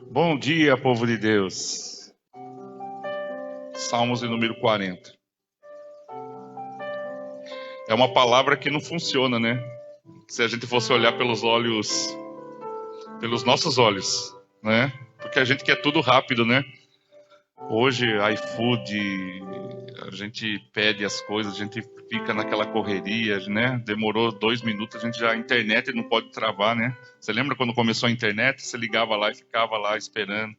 Bom dia, povo de Deus. Salmos de número 40. É uma palavra que não funciona, né? Se a gente fosse olhar pelos olhos, pelos nossos olhos, né? Porque a gente quer tudo rápido, né? Hoje, iFood, a gente pede as coisas, a gente fica naquela correria, né? Demorou 2 minutos, a internet não pode travar, né? Você lembra quando começou a internet? Você ligava lá e ficava lá esperando.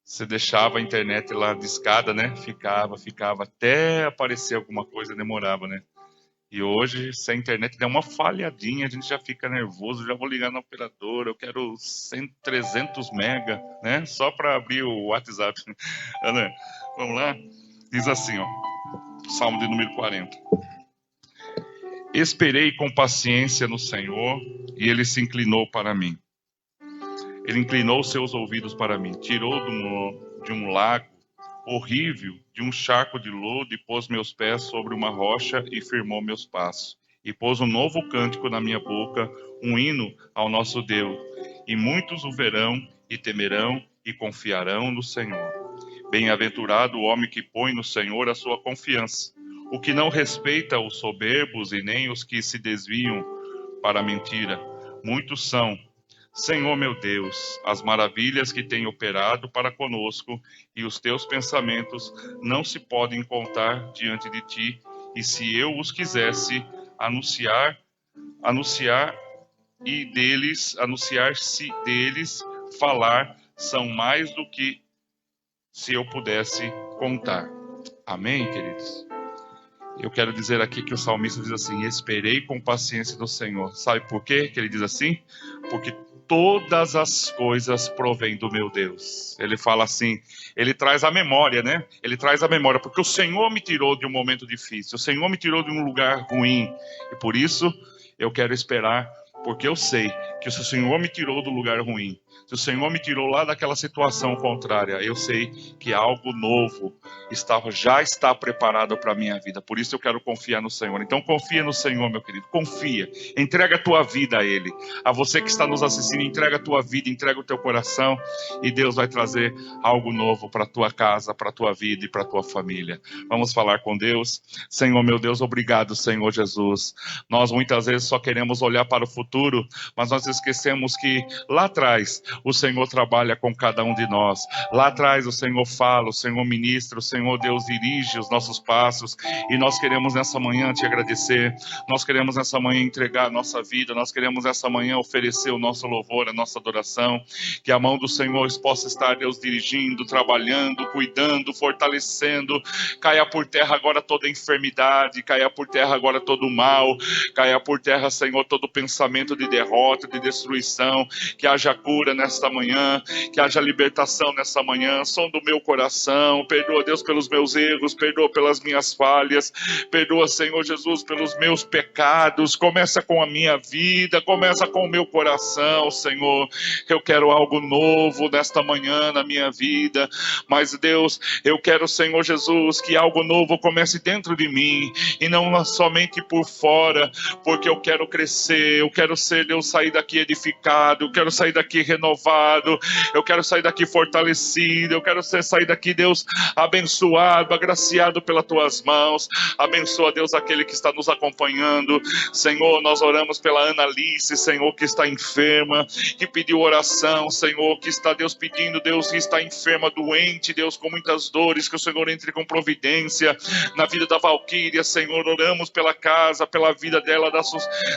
Você deixava a internet lá discada, né? Ficava até aparecer alguma coisa, demorava, né? E hoje, se a internet der uma falhadinha, a gente já fica nervoso, já vou ligar na operadora, eu quero 100, 300 mega, né? Só para abrir o WhatsApp. Né? Vamos lá? Diz assim, ó, Salmo de número 40. Esperei com paciência no Senhor, e Ele se inclinou para mim. Ele inclinou seus ouvidos para mim, tirou de um lago horrível, de um charco de lodo, e pôs meus pés sobre uma rocha e firmou meus passos. E pôs um novo cântico na minha boca, um hino ao nosso Deus. E muitos o verão e temerão e confiarão no Senhor. Bem-aventurado o homem que põe no Senhor a sua confiança, o que não respeita os soberbos e nem os que se desviam para a mentira. Muitos são, Senhor meu Deus, as maravilhas que tem operado para conosco, e os teus pensamentos não se podem contar diante de ti, e se eu os quisesse anunciar e anunciar-se deles falar, são mais do que se eu pudesse contar. Amém, queridos? Eu quero dizer aqui que o salmista diz assim: esperei com paciência do Senhor. Sabe por quê que ele diz assim? Porque todas as coisas provêm do meu Deus. Ele fala assim, ele traz a memória, né? Ele traz a memória, porque o Senhor me tirou de um momento difícil, o Senhor me tirou de um lugar ruim, e por isso eu quero esperar, porque eu sei que se o Senhor me tirou do lugar ruim, se o Senhor me tirou lá daquela situação contrária, eu sei que algo novo já está preparado para a minha vida. Por isso eu quero confiar no Senhor. Então confia no Senhor, meu querido. Confia. Entrega a tua vida a Ele. A você que está nos assistindo, entrega a tua vida, entrega o teu coração, e Deus vai trazer algo novo para a tua casa, para a tua vida e para a tua família. Vamos falar com Deus. Senhor, meu Deus, obrigado, Senhor Jesus. Nós muitas vezes só queremos olhar para o futuro, mas nós esquecemos que lá atrás o Senhor trabalha com cada um de nós. Lá atrás o Senhor fala, o Senhor ministra, o Senhor Deus dirige os nossos passos, e nós queremos nessa manhã te agradecer, nós queremos nessa manhã entregar a nossa vida, nós queremos nessa manhã oferecer o nosso louvor, a nossa adoração, que a mão do Senhor possa estar, Deus, dirigindo, trabalhando, cuidando, fortalecendo. Caia por terra agora toda enfermidade, caia por terra agora todo mal, caia por terra, Senhor, todo pensamento de derrota, de destruição, que haja cura nesta manhã, que haja libertação nessa manhã. Som do meu coração, perdoa, Deus, pelos meus erros, perdoa pelas minhas falhas, perdoa, Senhor Jesus, pelos meus pecados. Começa com a minha vida, começa com o meu coração, Senhor. Eu quero algo novo nesta manhã na minha vida, mas Deus, eu quero, Senhor Jesus, que algo novo comece dentro de mim, e não somente por fora, porque eu quero crescer, eu quero ser, Deus, sair daqui edificado, eu quero sair daqui renovado, eu quero sair daqui fortalecido, eu quero sair daqui, Deus, abençoado, agraciado pelas tuas mãos. Abençoa, Deus, aquele que está nos acompanhando. Senhor, nós oramos pela Analice, Senhor, que está enferma, que pediu oração, Senhor, que está, Deus, pedindo, Deus, que está enferma, doente, Deus, com muitas dores, que o Senhor entre com providência na vida da Valquíria, Senhor. Oramos pela casa, pela vida dela,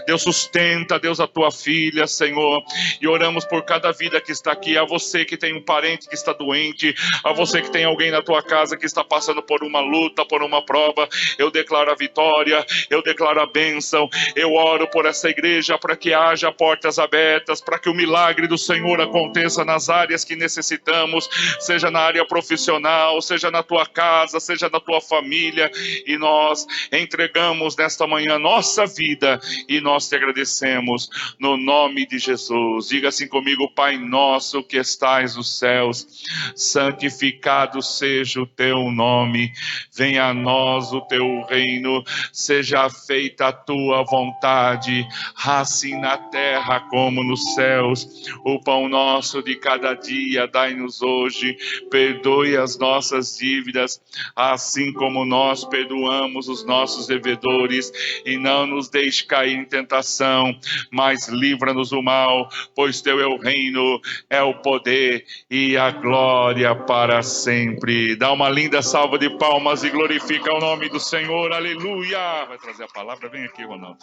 Deus, sustenta, Deus, a tua filha, Senhor, e oramos por cada vida que está aqui. A você que tem um parente que está doente, a você que tem alguém na tua casa que está passando por uma luta, por uma prova, eu declaro a vitória, eu declaro a bênção. Eu oro por essa igreja para que haja portas abertas, para que o milagre do Senhor aconteça nas áreas que necessitamos, seja na área profissional, seja na tua casa, seja na tua família, e nós entregamos nesta manhã nossa vida, e nós te agradecemos no nome nome de Jesus. Diga assim comigo: Pai nosso que estais nos céus, santificado seja o teu nome. Venha a nós o teu reino, seja feita a tua vontade, assim na terra como nos céus. O pão nosso de cada dia dai-nos hoje, perdoe as nossas dívidas, assim como nós perdoamos os nossos devedores, e não nos deixe cair em tentação, mas livra-nos do mal, pois teu é o reino, é o poder e a glória para sempre. Dá uma linda salva de palmas e glorifica o nome do Senhor. Aleluia! Vai trazer a palavra? Vem aqui, Ronaldo.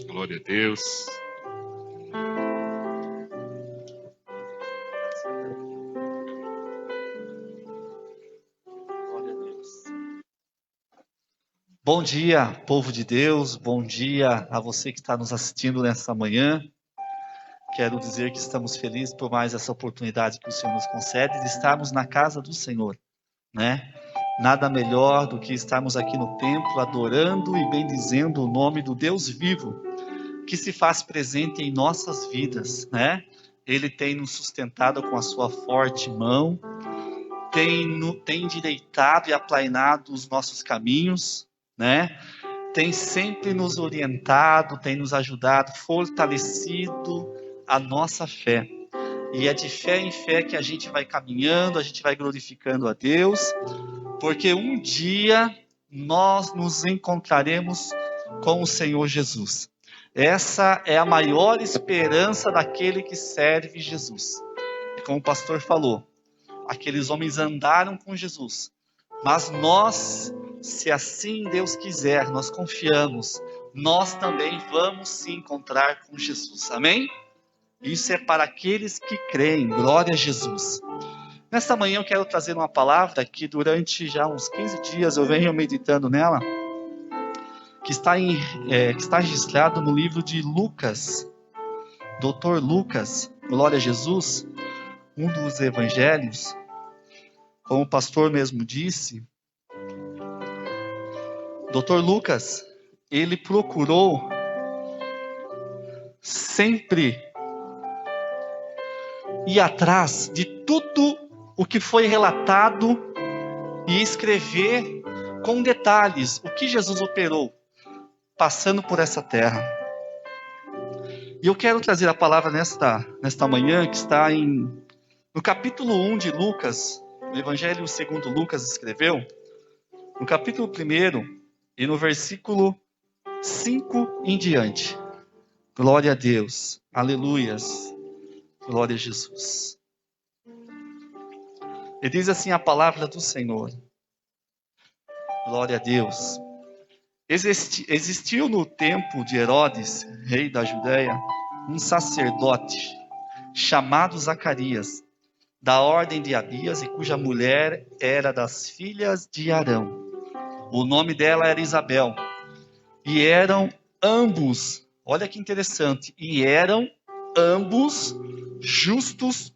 Glória a Deus. Bom dia, povo de Deus, bom dia a você que está nos assistindo nessa manhã. Quero dizer que estamos felizes por mais essa oportunidade que o Senhor nos concede de estarmos na casa do Senhor, né? Nada melhor do que estarmos aqui no templo adorando e bendizendo o nome do Deus vivo, que se faz presente em nossas vidas, né? Ele tem nos sustentado com a sua forte mão, tem endireitado e aplainado os nossos caminhos, né? Tem sempre nos orientado, tem nos ajudado, fortalecido a nossa fé. E é de fé em fé que a gente vai caminhando, a gente vai glorificando a Deus, porque um dia nós nos encontraremos com o Senhor Jesus. Essa é a maior esperança daquele que serve Jesus. E como o pastor falou, aqueles homens andaram com Jesus, mas nós, se assim Deus quiser, nós confiamos, nós também vamos se encontrar com Jesus, amém? Isso é para aqueles que creem, glória a Jesus. Nesta manhã eu quero trazer uma palavra que durante já uns 15 dias eu venho meditando nela, que está registrado no livro de Lucas, Dr. Lucas, glória a Jesus, um dos evangelhos. Como o pastor mesmo disse, Dr. Lucas, ele procurou sempre ir atrás de tudo o que foi relatado e escrever com detalhes o que Jesus operou, passando por essa terra. E eu quero trazer a palavra nesta manhã, que está no capítulo 1 de Lucas, no Evangelho segundo Lucas escreveu, no capítulo 1 e no versículo 5 em diante. Glória a Deus, aleluias, glória a Jesus. E diz assim a palavra do Senhor. Glória a Deus. Existiu no tempo de Herodes, rei da Judéia, um sacerdote chamado Zacarias, da ordem de Abias, e cuja mulher era das filhas de Arão. O nome dela era Isabel. E eram ambos, olha que interessante, e eram ambos justos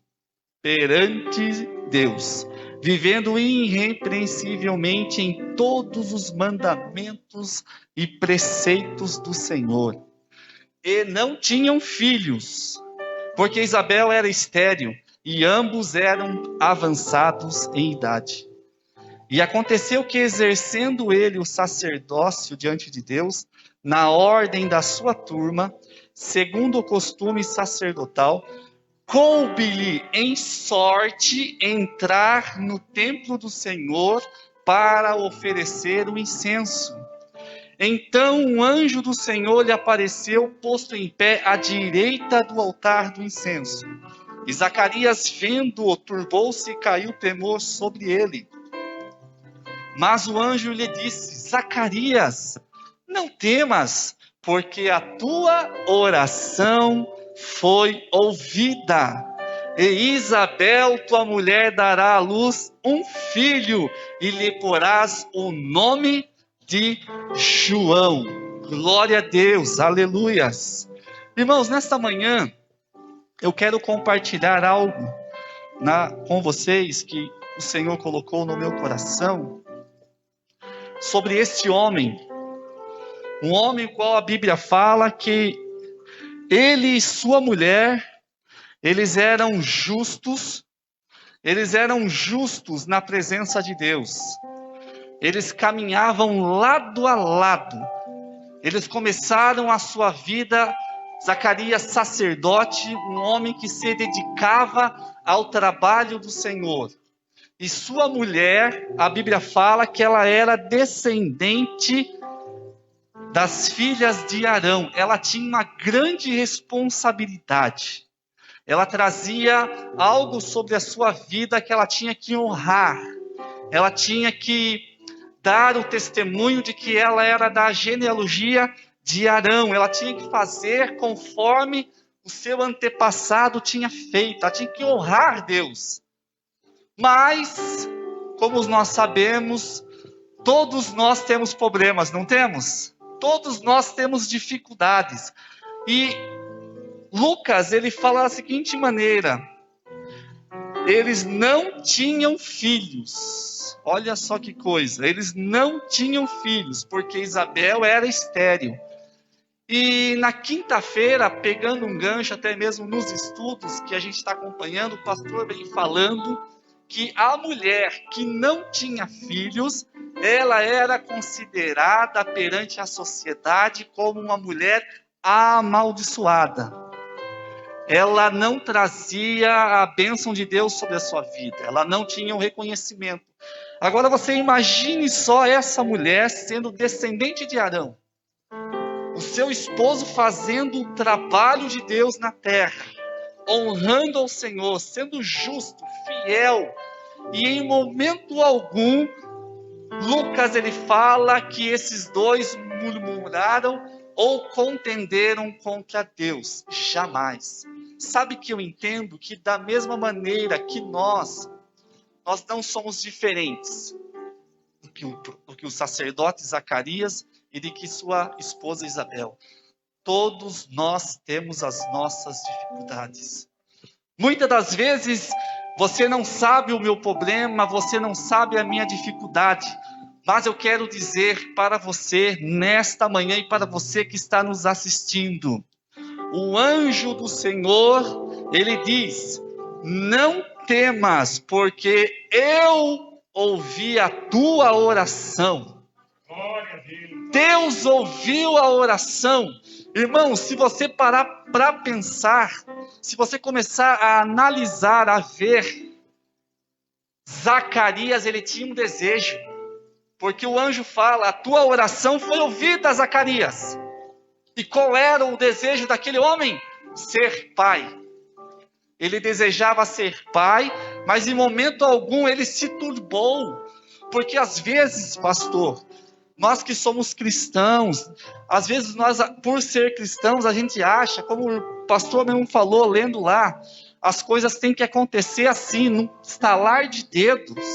perante Deus, vivendo irrepreensivelmente em todos os mandamentos e preceitos do Senhor. E não tinham filhos, porque Isabel era estéril, e ambos eram avançados em idade. E aconteceu que, exercendo ele o sacerdócio diante de Deus, na ordem da sua turma, segundo o costume sacerdotal, coube-lhe em sorte entrar no templo do Senhor para oferecer o incenso. Então um anjo do Senhor lhe apareceu, posto em pé à direita do altar do incenso. E Zacarias, vendo-o, turbou-se e caiu temor sobre ele. Mas o anjo lhe disse: Zacarias, não temas, porque a tua oração foi ouvida. E Isabel, tua mulher, dará à luz um filho, e lhe porás o nome de João. Glória a Deus, aleluias. Irmãos, nesta manhã, eu quero compartilhar algo com vocês que o Senhor colocou no meu coração, sobre este homem, um homem qual a Bíblia fala que Ele e sua mulher, eles eram justos na presença de Deus. Eles caminhavam lado a lado. Eles começaram a sua vida, Zacarias sacerdote, um homem que se dedicava ao trabalho do Senhor. E sua mulher, a Bíblia fala que ela era descendente das filhas de Arão. Ela tinha uma grande responsabilidade. Ela trazia algo sobre a sua vida que ela tinha que honrar. Ela tinha que dar o testemunho de que ela era da genealogia de Arão. Ela tinha que fazer conforme o seu antepassado tinha feito. Ela tinha que honrar Deus. Mas, como nós sabemos, todos nós temos problemas, não temos? Todos nós temos dificuldades. E Lucas, ele fala da seguinte maneira: eles não tinham filhos. Olha só que coisa, eles não tinham filhos, porque Isabel era estéril. E na quinta-feira, pegando um gancho até mesmo nos estudos que a gente está acompanhando, o pastor vem falando que a mulher que não tinha filhos, ela era considerada perante a sociedade como uma mulher amaldiçoada. Ela não trazia a bênção de Deus sobre a sua vida. Ela não tinha o reconhecimento. Agora você imagine só essa mulher sendo descendente de Arão. O seu esposo fazendo o trabalho de Deus na terra. Honrando ao Senhor, sendo justo, fiel. E em momento algum, Lucas ele fala que esses dois murmuraram ou contenderam contra Deus. Jamais. Sabe que eu entendo que da mesma maneira que nós não somos diferentes do que o sacerdote Zacarias e de que sua esposa Isabel. Todos nós temos as nossas dificuldades. Muitas das vezes você não sabe o meu problema, você não sabe a minha dificuldade. Mas eu quero dizer para você nesta manhã e para você que está nos assistindo. O anjo do Senhor, ele diz: não temas, porque eu ouvi a tua oração. Deus ouviu a oração. Irmão, se você parar para pensar, se você começar a analisar, a ver, Zacarias, ele tinha um desejo. Porque o anjo fala: a tua oração foi ouvida, Zacarias. E qual era o desejo daquele homem? Ser pai. Ele desejava ser pai, mas em momento algum ele se turbou. Porque às vezes, pastor, nós que somos cristãos, às vezes nós, por ser cristãos, a gente acha, como o pastor mesmo falou, lendo lá, as coisas têm que acontecer assim, num estalar de dedos.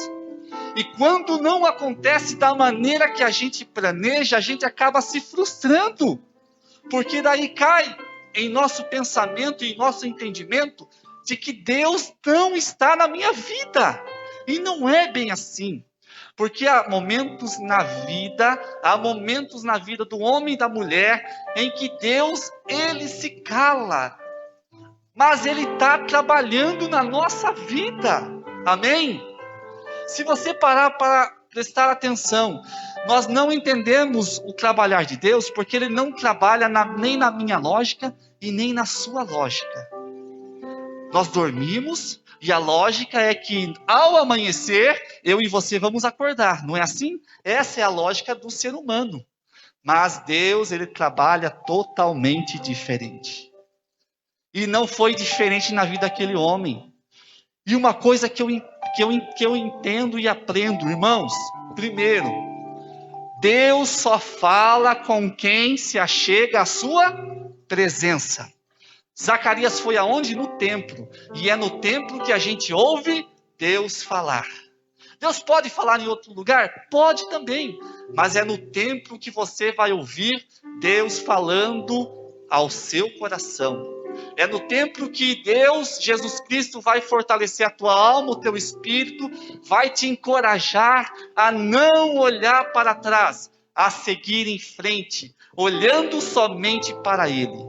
E quando não acontece da maneira que a gente planeja, a gente acaba se frustrando. Porque daí cai em nosso pensamento e em nosso entendimento de que Deus não está na minha vida. E não é bem assim. Porque há momentos na vida do homem e da mulher, em que Deus, ele se cala. Mas ele está trabalhando na nossa vida. Amém? Se você parar para prestar atenção, nós não entendemos o trabalhar de Deus, porque ele não trabalha nem na minha lógica e nem na sua lógica. Nós dormimos e a lógica é que ao amanhecer, eu e você vamos acordar, não é assim? Essa é a lógica do ser humano. Mas Deus, ele trabalha totalmente diferente. E não foi diferente na vida daquele homem. E uma coisa que eu entendo e aprendo, irmãos, primeiro, Deus só fala com quem se achega à sua presença. Zacarias foi aonde? No templo. E é no templo que a gente ouve Deus falar. Deus pode falar em outro lugar? Pode também. Mas é no templo que você vai ouvir Deus falando ao seu coração. É no templo que Deus, Jesus Cristo, vai fortalecer a tua alma, o teu espírito, vai te encorajar a não olhar para trás, a seguir em frente, olhando somente para Ele.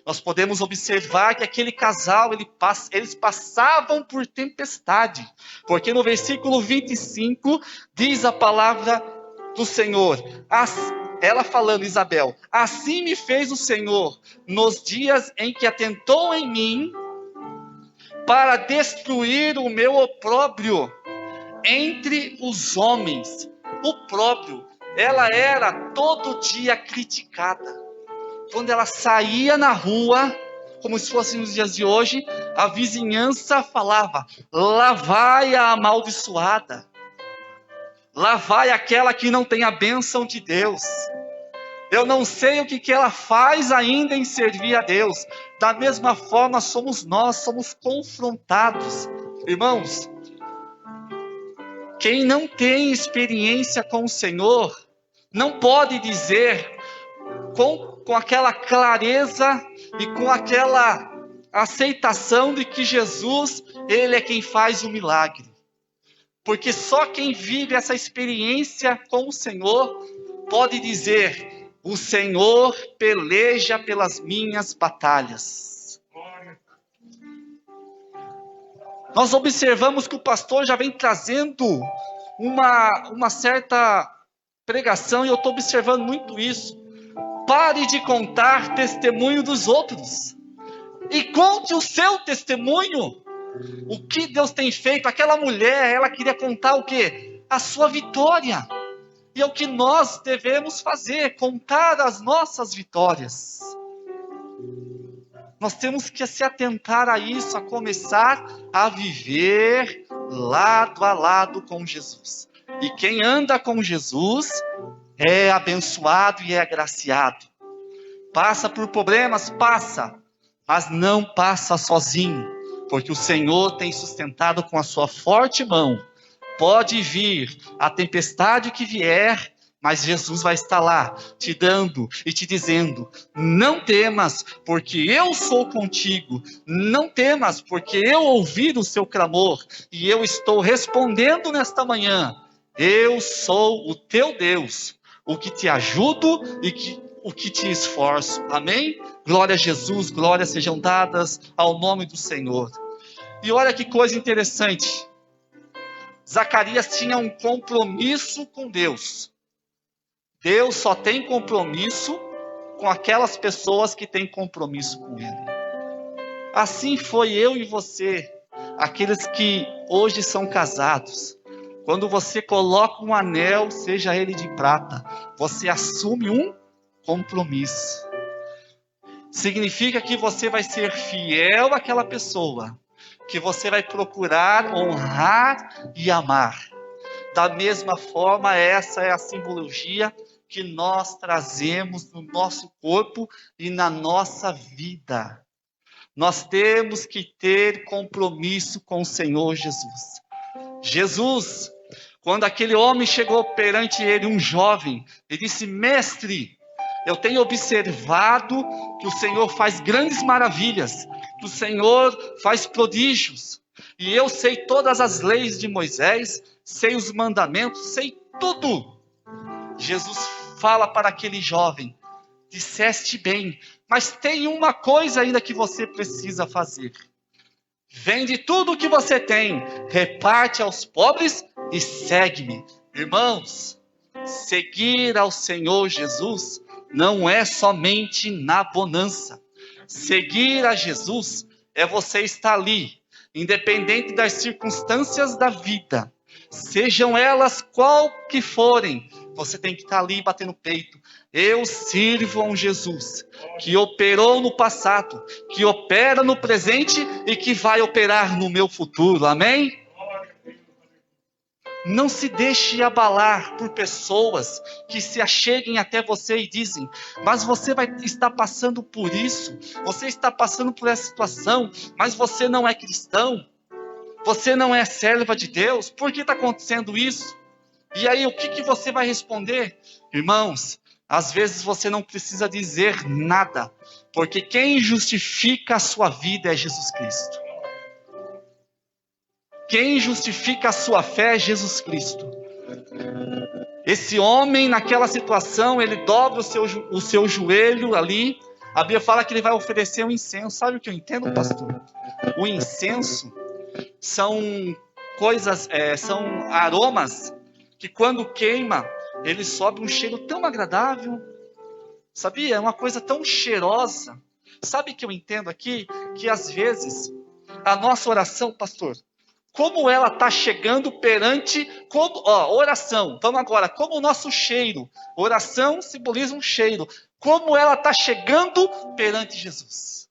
nós podemos observar que aquele casal, eles passavam por tempestade, porque no versículo 25 diz a palavra do Senhor, ela falando, Isabel, assim me fez o Senhor nos dias em que atentou em mim para destruir o meu opróbrio entre os homens. Opróbrio, ela era todo dia criticada. Quando ela saía na rua, como se fosse nos dias de hoje, a vizinhança falava, lá vai a amaldiçoada, lá vai aquela que não tem a bênção de Deus. Eu não sei o que ela faz ainda em servir a Deus. Da mesma forma somos nós, somos confrontados. Irmãos, quem não tem experiência com o Senhor, não pode dizer com aquela clareza e com aquela aceitação de que Jesus, Ele é quem faz o milagre. Porque só quem vive essa experiência com o Senhor pode dizer, o Senhor peleja pelas minhas batalhas. Nós observamos que o pastor já vem trazendo uma certa pregação, e eu estou observando muito isso. Pare de contar testemunho dos outros e conte o seu testemunho. O que Deus tem feito. Aquela mulher, ela queria contar o quê? A sua vitória. E é o que nós devemos fazer, contar as nossas vitórias. Nós temos que se atentar a isso, a começar a viver lado a lado com Jesus. E quem anda com Jesus é abençoado e é agraciado. Passa por problemas, passa, mas não passa sozinho, porque o Senhor tem sustentado com a sua forte mão. Pode vir a tempestade que vier, mas Jesus vai estar lá, te dando e te dizendo, não temas, porque eu sou contigo. Não temas, porque eu ouvi o seu clamor, e eu estou respondendo nesta manhã. Eu sou o teu Deus, o que te ajudo e o que te esforço. Amém? Glória a Jesus, glórias sejam dadas ao nome do Senhor. E olha que coisa interessante. Zacarias tinha um compromisso com Deus. Deus só tem compromisso com aquelas pessoas que têm compromisso com Ele. Assim foi eu e você, aqueles que hoje são casados. Quando você coloca um anel, seja ele de prata, você assume um compromisso. Significa que você vai ser fiel àquela pessoa, que você vai procurar honrar e amar. Da mesma forma, essa é a simbologia que nós trazemos no nosso corpo e na nossa vida. Nós temos que ter compromisso com o Senhor Jesus. Jesus, quando aquele homem chegou perante ele, um jovem, ele disse, mestre, eu tenho observado que o Senhor faz grandes maravilhas, que o Senhor faz prodígios, e eu sei todas as leis de Moisés, sei os mandamentos, sei tudo. Jesus fala para aquele jovem, disseste bem, mas tem uma coisa ainda que você precisa fazer. Vende tudo o que você tem, reparte aos pobres e segue-me. Irmãos, seguir ao Senhor Jesus não é somente na bonança. Seguir a Jesus é você estar ali, independente das circunstâncias da vida, sejam elas qual que forem, você tem que estar ali batendo peito. Eu sirvo a um Jesus que operou no passado, que opera no presente e que vai operar no meu futuro. Amém? Não se deixe abalar por pessoas que se acheguem até você e dizem, mas você vai estar passando por isso, você está passando por essa situação, mas você não é cristão, você não é serva de Deus, por que está acontecendo isso? E aí o que você vai responder? Irmãos, às vezes você não precisa dizer nada, porque quem justifica a sua vida é Jesus Cristo. Quem justifica a sua fé é Jesus Cristo. Esse homem, naquela situação, ele dobra o seu joelho ali, A Bíblia fala que ele vai oferecer um incenso. Sabe o que eu entendo, pastor? O incenso são coisas, são aromas que quando queima, ele sobe um cheiro tão agradável. Sabia? É uma coisa tão cheirosa. Sabe o que eu entendo aqui? Que às vezes a nossa oração, pastor, como ela está chegando perante, oração, vamos agora, como o nosso cheiro, oração simboliza um cheiro, como ela está chegando perante Jesus.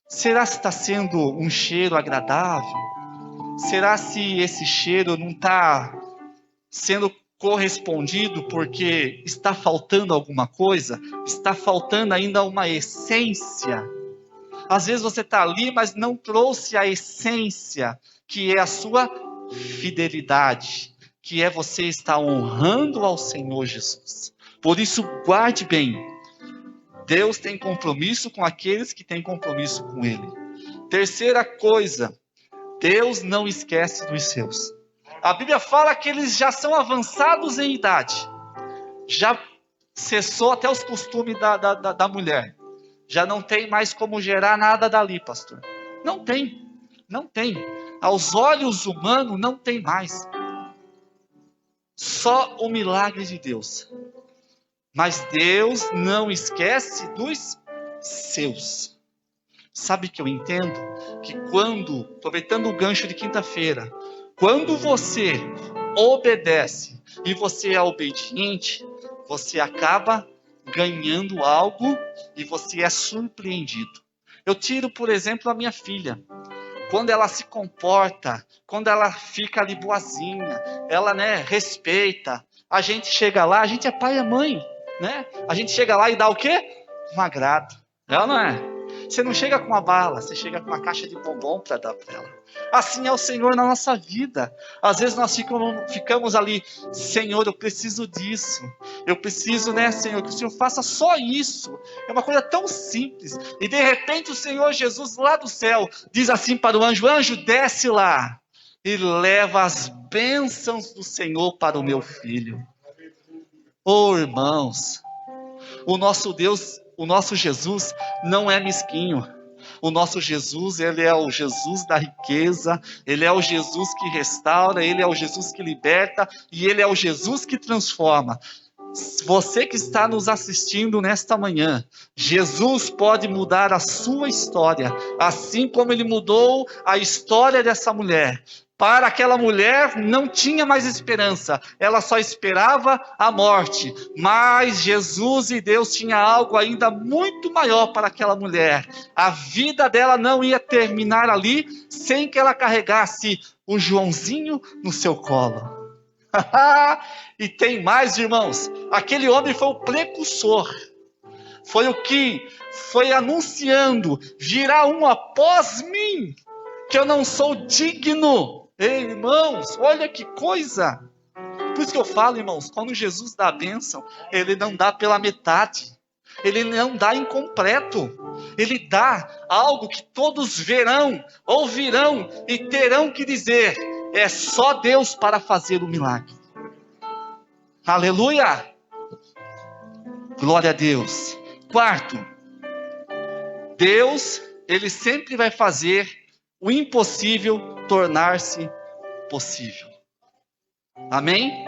Será se está sendo um cheiro agradável? Será se esse cheiro não está sendo correspondido porque está faltando alguma coisa? Está faltando ainda uma essência? Às vezes você está ali, mas não trouxe a essência, que é a sua fidelidade, que é você estar honrando ao Senhor Jesus. Por isso, guarde bem. Deus tem compromisso com aqueles que têm compromisso com Ele. Terceira coisa, Deus não esquece dos seus. A Bíblia fala que eles já são avançados em idade. Já cessou até os costumes da mulher. Já não tem mais como gerar nada dali, pastor. Não tem. Não tem. Aos olhos humanos, não tem mais. Só o milagre de Deus. Mas Deus não esquece dos seus. Sabe que eu entendo? Que quando, aproveitando o gancho de quinta-feira, quando você obedece e você é obediente, você acaba ganhando algo e você é surpreendido. Eu tiro, por exemplo, a minha filha. Quando ela se comporta, quando ela fica ali boazinha, ela, respeita, a gente chega lá, a gente é pai e mãe, A gente chega lá e dá o quê? Um agrado. Ela não é? Você não chega com uma bala, você chega com uma caixa de bombom para dar para ela. Assim é o Senhor na nossa vida. Às vezes nós ficamos ali, Senhor, eu preciso disso. Eu preciso, Senhor, que o Senhor faça só isso. É uma coisa tão simples. E de repente o Senhor Jesus lá do céu diz assim para o anjo, anjo, desce lá e leva as bênçãos do Senhor para o meu filho. Oh, irmãos, o nosso Deus, o nosso Jesus não é mesquinho. O nosso Jesus, ele é o Jesus da riqueza, ele é o Jesus que restaura, ele é o Jesus que liberta e ele é o Jesus que transforma. Você que está nos assistindo nesta manhã, Jesus pode mudar a sua história, assim como ele mudou a história dessa mulher. Para aquela mulher não tinha mais esperança, ela só esperava a morte, mas Jesus e Deus tinha algo ainda muito maior para aquela mulher. A vida dela não ia terminar ali sem que ela carregasse o Joãozinho no seu colo. E tem mais, irmãos, aquele homem foi o precursor, foi o que foi anunciando, virá um após mim, que eu não sou digno. Ei, irmãos, olha que coisa. Por isso que eu falo, irmãos, quando Jesus dá a bênção, ele não dá pela metade, ele não dá incompleto, ele dá algo que todos verão, ouvirão e terão que dizer, é só Deus para fazer o milagre. Aleluia! Glória a Deus. Quarto, Deus, ele sempre vai fazer o impossível tornar-se possível. Amém?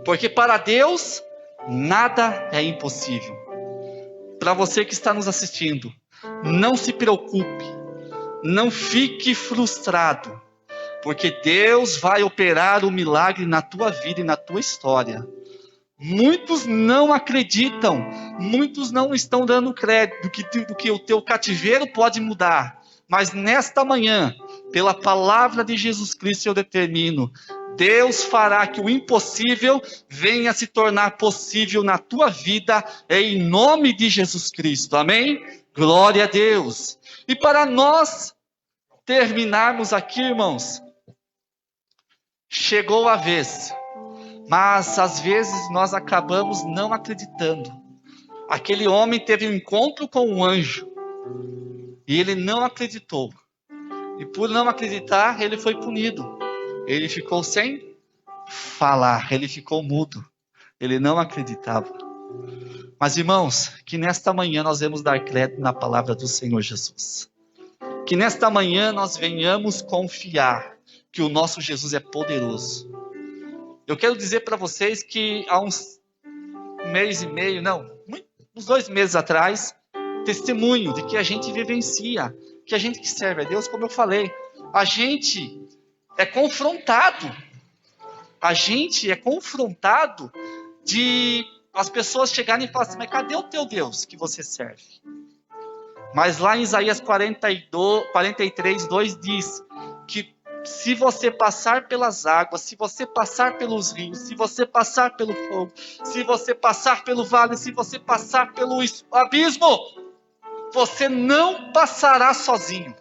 Porque para Deus, nada é impossível. Para você que está nos assistindo, não se preocupe, não fique frustrado, porque Deus vai operar o milagre na tua vida e na tua história. Muitos não acreditam, muitos não estão dando crédito do que o teu cativeiro pode mudar. Mas nesta manhã, pela palavra de Jesus Cristo, eu determino, Deus fará que o impossível venha se tornar possível na tua vida, em nome de Jesus Cristo. Amém? Glória a Deus. E para nós terminarmos aqui, irmãos, chegou a vez, mas às vezes nós acabamos não acreditando. Aquele homem teve um encontro com um anjo e ele não acreditou. E por não acreditar, ele foi punido. Ele ficou sem falar, ele ficou mudo. Ele não acreditava. Mas, irmãos, que nesta manhã nós vamos dar crédito na palavra do Senhor Jesus. Que nesta manhã nós venhamos confiar que o nosso Jesus é poderoso. Eu quero dizer para vocês que há uns mês e meio, uns 2 meses atrás, testemunho de que a gente vivencia, que a gente que serve a Deus, como eu falei, a gente é confrontado. A gente é confrontado de as pessoas chegarem e falarem assim, mas cadê o teu Deus que você serve? Mas lá em Isaías 43, 2 diz que se você passar pelas águas, se você passar pelos rios, se você passar pelo fogo, se você passar pelo vale, se você passar pelo abismo, você não passará sozinho.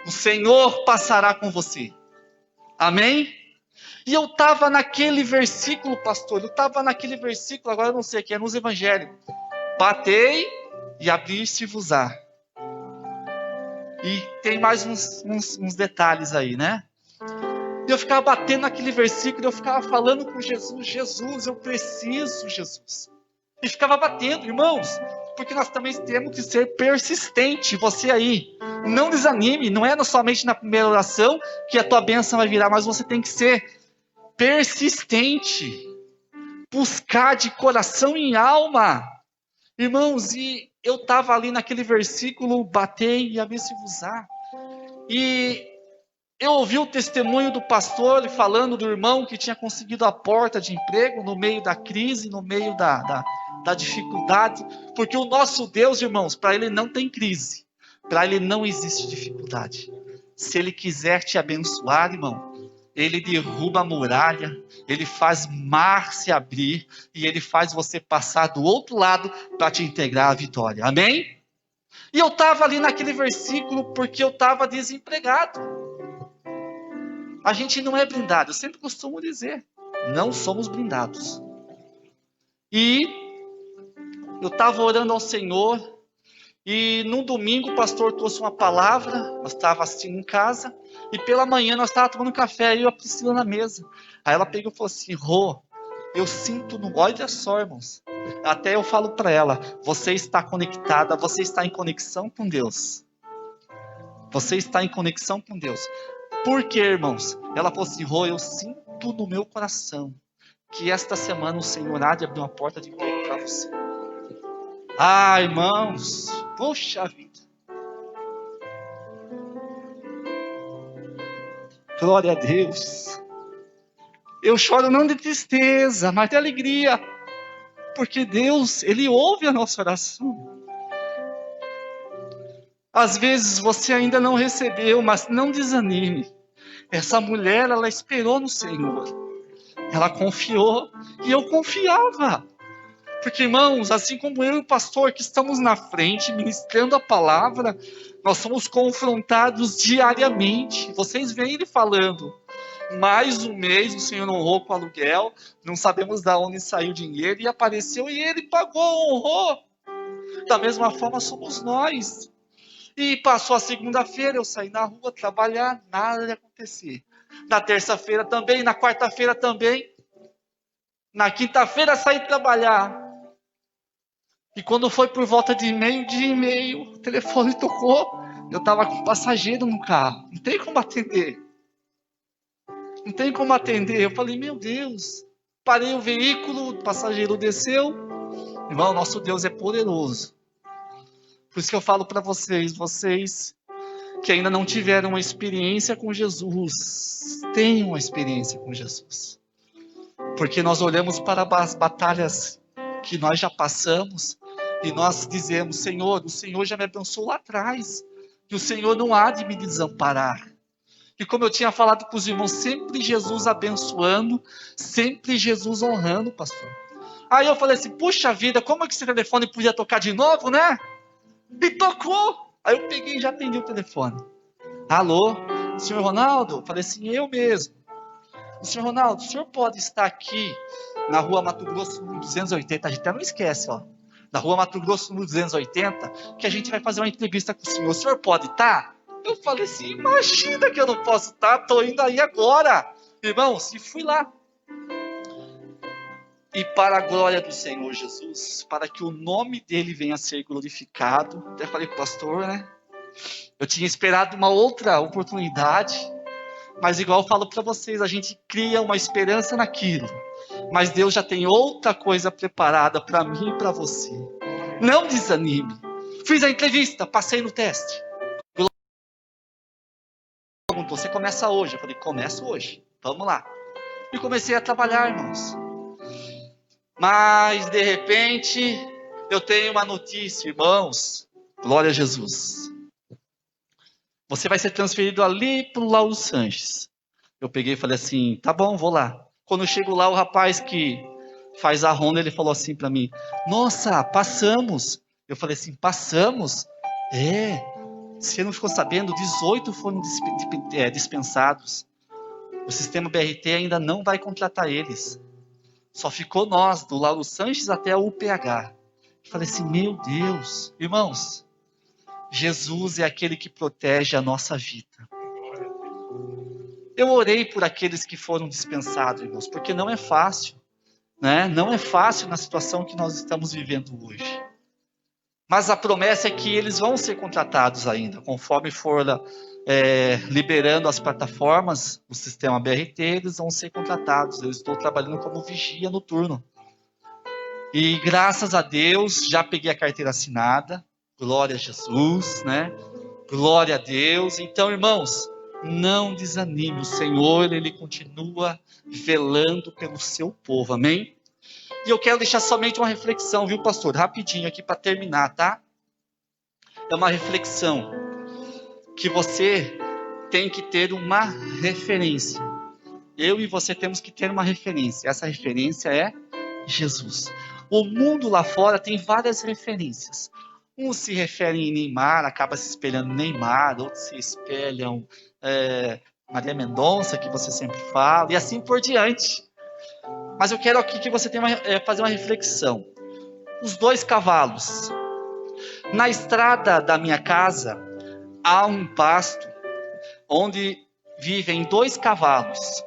O Senhor passará com você. Amém? E eu estava naquele versículo, pastor, agora eu não sei, que é nos evangelhos. Batei e abrir-se-vos-á. E tem mais uns detalhes aí, né? E eu ficava batendo naquele versículo, eu ficava falando com Jesus, Jesus, eu preciso, Jesus. E ficava batendo, irmãos, porque nós também temos que ser persistente. Você aí, não desanime, não é somente na primeira oração que a tua bênção vai virar, mas você tem que ser persistente, buscar de coração e alma. Irmãos, e eu estava ali naquele versículo, batei e abrir-se-vos-á. E eu ouvi o testemunho do pastor falando do irmão que tinha conseguido a porta de emprego no meio da crise, no meio da dificuldade. Porque o nosso Deus, irmãos, para ele não tem crise. Para ele não existe dificuldade. Se ele quiser te abençoar, irmão, ele derruba a muralha, ele faz mar se abrir e ele faz você passar do outro lado para te integrar à vitória. Amém? E eu estava ali naquele versículo porque eu estava desempregado. A gente não é blindado, eu sempre costumo dizer, não somos blindados. E eu estava orando ao Senhor e num domingo o pastor trouxe uma palavra, nós estávamos assistindo em casa, e pela manhã nós estávamos tomando café, aí eu e a Priscila na mesa. Aí ela pegou e falou assim, Rô, eu sinto, olha só, irmãos, até eu falo para ela, você está conectada, você está em conexão com Deus. Você está em conexão com Deus. Por quê, irmãos? Ela falou assim, Rô, eu sinto no meu coração que esta semana o Senhor há de abrir uma porta de emprego para você. Ah, irmãos, poxa vida. Glória a Deus. Eu choro não de tristeza, mas de alegria. Porque Deus, Ele ouve a nossa oração. Às vezes você ainda não recebeu, mas não desanime. Essa mulher, ela esperou no Senhor. Ela confiou e eu confiava. Porque, irmãos, assim como eu e o pastor que estamos na frente, ministrando a palavra, nós somos confrontados diariamente. Vocês veem ele falando, mais um mês o Senhor honrou com o aluguel, não sabemos de onde saiu o dinheiro, e apareceu e ele pagou, honrou. Da mesma forma somos nós. E passou a segunda-feira, eu saí na rua trabalhar, nada de acontecer. Na terça-feira também, na quarta-feira também. Na quinta-feira saí trabalhar. E quando foi por volta de meio-dia e meio, o telefone tocou. Eu estava com um passageiro no carro. Não tem como atender. Não tem como atender. Eu falei, meu Deus. Parei o veículo, o passageiro desceu. Irmão, nosso Deus é poderoso. Por isso que eu falo para vocês que ainda não tiveram uma experiência com Jesus, tenham uma experiência com Jesus. Porque nós olhamos para as batalhas que nós já passamos e nós dizemos, Senhor, o Senhor já me abençoou lá atrás, e o Senhor não há de me desamparar. E como eu tinha falado para os irmãos, sempre Jesus abençoando, sempre Jesus honrando, pastor. Aí eu falei assim, puxa vida, como é que esse telefone podia tocar de novo, né? E tocou. Aí eu peguei e já atendi o telefone. Alô, senhor Ronaldo? Falei assim, eu mesmo. Senhor Ronaldo, o senhor pode estar aqui na rua Mato Grosso no 280, a gente até não esquece, ó. Na rua Mato Grosso no 280, que a gente vai fazer uma entrevista com o senhor. O senhor pode estar? Eu falei assim, imagina que eu não posso estar, tô indo aí agora. Irmãos, e fui lá. E para a glória do Senhor Jesus, para que o nome dele venha a ser glorificado. Até falei com o pastor, né? Eu tinha esperado uma outra oportunidade, mas igual eu falo para vocês, a gente cria uma esperança naquilo. Mas Deus já tem outra coisa preparada para mim e para você. Não desanime. Fiz a entrevista, passei no teste. Perguntou, você começa hoje? Eu falei, começo hoje. Vamos lá. E comecei a trabalhar, irmãos. Mas, de repente, eu tenho uma notícia, irmãos. Glória a Jesus. Você vai ser transferido ali para o Lauro Sanches. Eu peguei e falei assim, tá bom, vou lá. Quando eu chego lá, o rapaz que faz a ronda, ele falou assim para mim, nossa, passamos. Eu falei assim, passamos? É, você não ficou sabendo, 18 foram dispensados. O sistema BRT ainda não vai contratar eles. Só ficou nós, do Lauro Sanches até o UPH. Eu falei assim, meu Deus, irmãos, Jesus é aquele que protege a nossa vida. Eu orei por aqueles que foram dispensados, irmãos, porque não é fácil, né? Não é fácil na situação que nós estamos vivendo hoje. Mas a promessa é que eles vão ser contratados ainda, conforme for liberando as plataformas, o sistema BRT, eles vão ser contratados. Eu estou trabalhando como vigia noturno. E graças a Deus, já peguei a carteira assinada. Glória a Jesus, né? Glória a Deus. Então, irmãos, não desanime. O Senhor, Ele continua velando pelo seu povo. Amém? E eu quero deixar somente uma reflexão, viu, pastor? Rapidinho aqui para terminar, tá? É uma reflexão que você tem que ter uma referência. Eu e você temos que ter uma referência. Essa referência é Jesus. O mundo lá fora tem várias referências. Uns se referem em Neymar, acaba se espelhando em Neymar, outros se espelham Maria Mendonça, que você sempre fala, e assim por diante. Mas eu quero aqui que você tenha fazer uma reflexão. Os 2 cavalos. Na estrada da minha casa, há um pasto onde vivem 2 cavalos.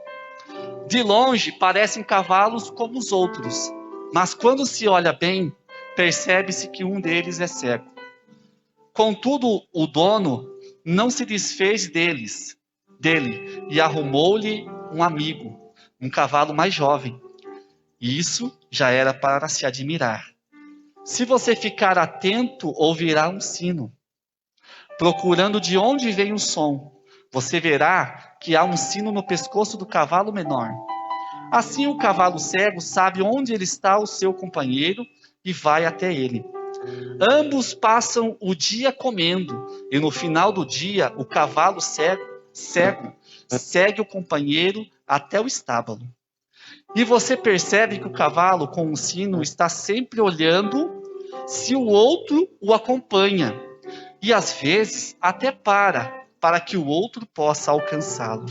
De longe, parecem cavalos como os outros, mas quando se olha bem, percebe-se que um deles é cego. Contudo, o dono não se desfez dele e arrumou-lhe um amigo, um cavalo mais jovem. E isso já era para se admirar. Se você ficar atento, ouvirá um sino. Procurando de onde vem o som, você verá que há um sino no pescoço do cavalo menor. Assim o cavalo cego sabe onde ele está o seu companheiro e vai até ele. Ambos passam o dia comendo, e no final do dia o cavalo cego segue o companheiro até o estábulo. E você percebe que o cavalo com o sino está sempre olhando se o outro o acompanha. E às vezes até para que o outro possa alcançá-lo.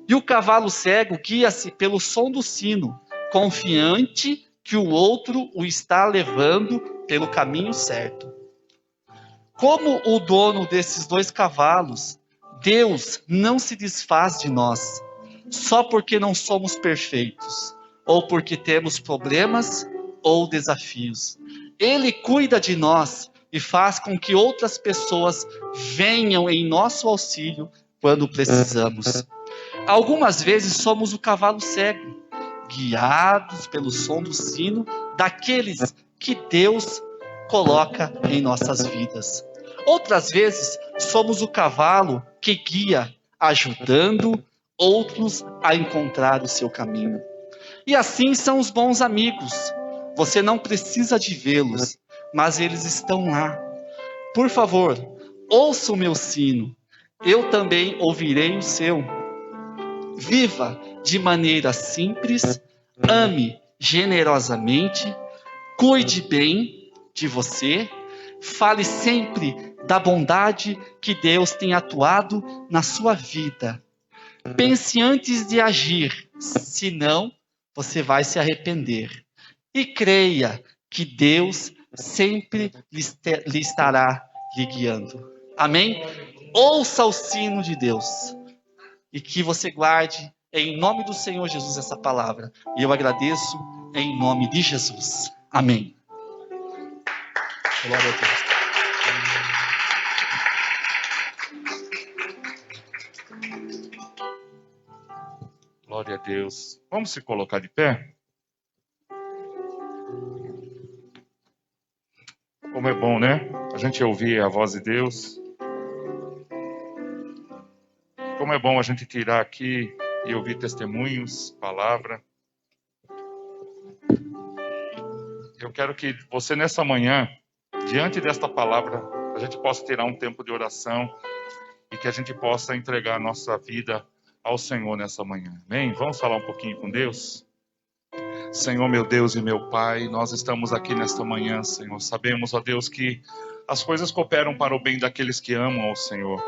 E o cavalo cego guia-se pelo som do sino, confiante que o outro o está levando pelo caminho certo. Como o dono desses 2 cavalos, Deus não se desfaz de nós, só porque não somos perfeitos, ou porque temos problemas ou desafios. Ele cuida de nós e faz com que outras pessoas venham em nosso auxílio quando precisamos. Algumas vezes somos o cavalo cego, guiados pelo som do sino daqueles que Deus coloca em nossas vidas. Outras vezes somos o cavalo que guia, ajudando outros a encontrar o seu caminho. E assim são os bons amigos. Você não precisa de vê-los, mas eles estão lá. Por favor, ouça o meu sino. Eu também ouvirei o seu. Viva de maneira simples, ame generosamente, cuide bem de você, fale sempre da bondade que Deus tem atuado na sua vida. Pense antes de agir, senão você vai se arrepender. E creia que Deus sempre lhe estará lhe guiando. Amém? Ouça o sino de Deus. E que você guarde em nome do Senhor Jesus essa palavra. E eu agradeço em nome de Jesus. Amém. Glória a Deus. Glória a Deus. Vamos se colocar de pé? Como é bom, né? A gente ouvir a voz de Deus. Como é bom a gente tirar aqui e ouvir testemunhos, palavra. Eu quero que você nessa manhã, diante desta palavra, a gente possa tirar um tempo de oração e que a gente possa entregar a nossa vida ao Senhor nessa manhã. Amém? Vamos falar um pouquinho com Deus? Senhor, meu Deus e meu Pai, nós estamos aqui nesta manhã, Senhor. Sabemos, ó Deus, que as coisas cooperam para o bem daqueles que amam ao Senhor.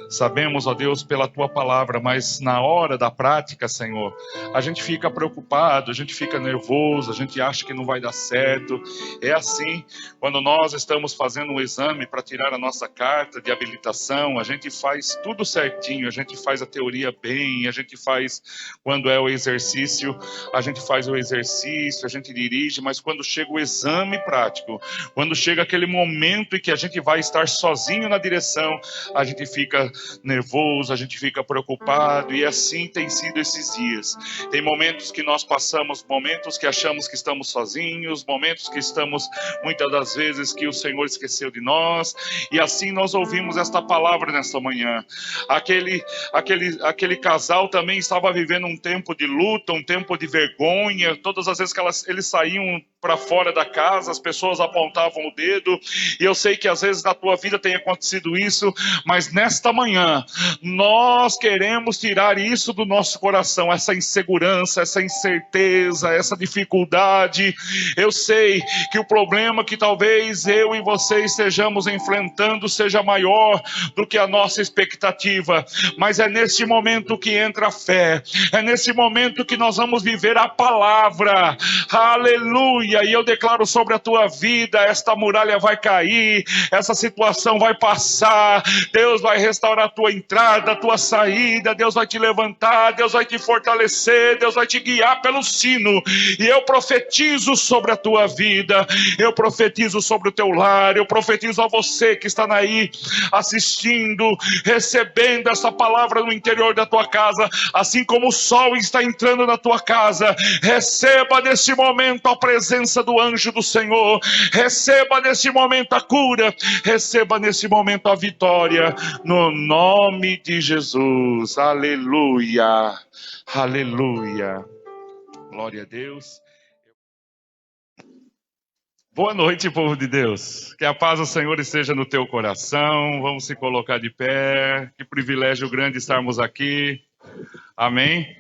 Sabemos, ó Deus, pela Tua palavra, mas na hora da prática, Senhor, a gente fica preocupado, a gente fica nervoso, a gente acha que não vai dar certo. É assim, quando nós estamos fazendo um exame para tirar a nossa carta de habilitação, a gente faz tudo certinho, a gente faz a teoria bem, a gente faz, quando é o exercício, a gente faz o exercício, a gente dirige, mas quando chega o exame prático, quando chega aquele momento em que a gente vai estar sozinho na direção, a gente fica nervoso, a gente fica preocupado, e assim tem sido esses dias. Tem momentos que nós passamos, momentos que achamos que estamos sozinhos, momentos que estamos, muitas das vezes, que o Senhor esqueceu de nós, e assim nós ouvimos esta palavra nesta manhã. Aquele casal também estava vivendo um tempo de luta, um tempo de vergonha. Todas as vezes que eles saíam para fora da casa, as pessoas apontavam o dedo, e eu sei que às vezes na tua vida tem acontecido isso, mas nesta manhã nós queremos tirar isso do nosso coração, essa insegurança, essa incerteza, essa dificuldade. Eu sei que o problema que talvez eu e você estejamos enfrentando seja maior do que a nossa expectativa, mas é nesse momento que entra a fé, é nesse momento que nós vamos viver a palavra. Aleluia! E eu declaro sobre a tua vida, esta muralha vai cair, essa situação vai passar, Deus vai restaurar a tua entrada, a tua saída, Deus vai te levantar, Deus vai te fortalecer, Deus vai te guiar pelo sino, e eu profetizo sobre a tua vida, eu profetizo sobre o teu lar, eu profetizo a você que está aí assistindo, recebendo essa palavra no interior da tua casa, assim como o sol está entrando na tua casa, receba nesse momento a presença do anjo do Senhor, receba nesse momento a cura, receba nesse momento a vitória, no nome de Jesus. Aleluia, aleluia, glória a Deus. Boa noite, povo de Deus, que a paz do Senhor esteja no teu coração. Vamos se colocar de pé, que privilégio grande estarmos aqui, amém.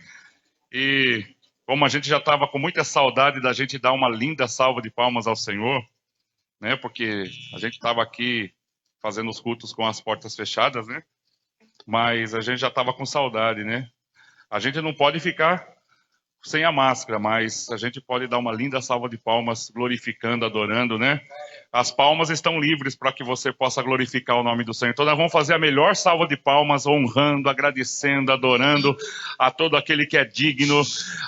E como a gente já estava com muita saudade da gente dar uma linda salva de palmas ao Senhor, né? Porque a gente estava aqui fazendo os cultos com as portas fechadas, né? Mas a gente já estava com saudade, né? A gente não pode ficar sem a máscara, mas a gente pode dar uma linda salva de palmas, glorificando, adorando, né? As palmas estão livres para que você possa glorificar o nome do Senhor. Então nós vamos fazer a melhor salva de palmas, honrando, agradecendo, adorando a todo aquele que é digno.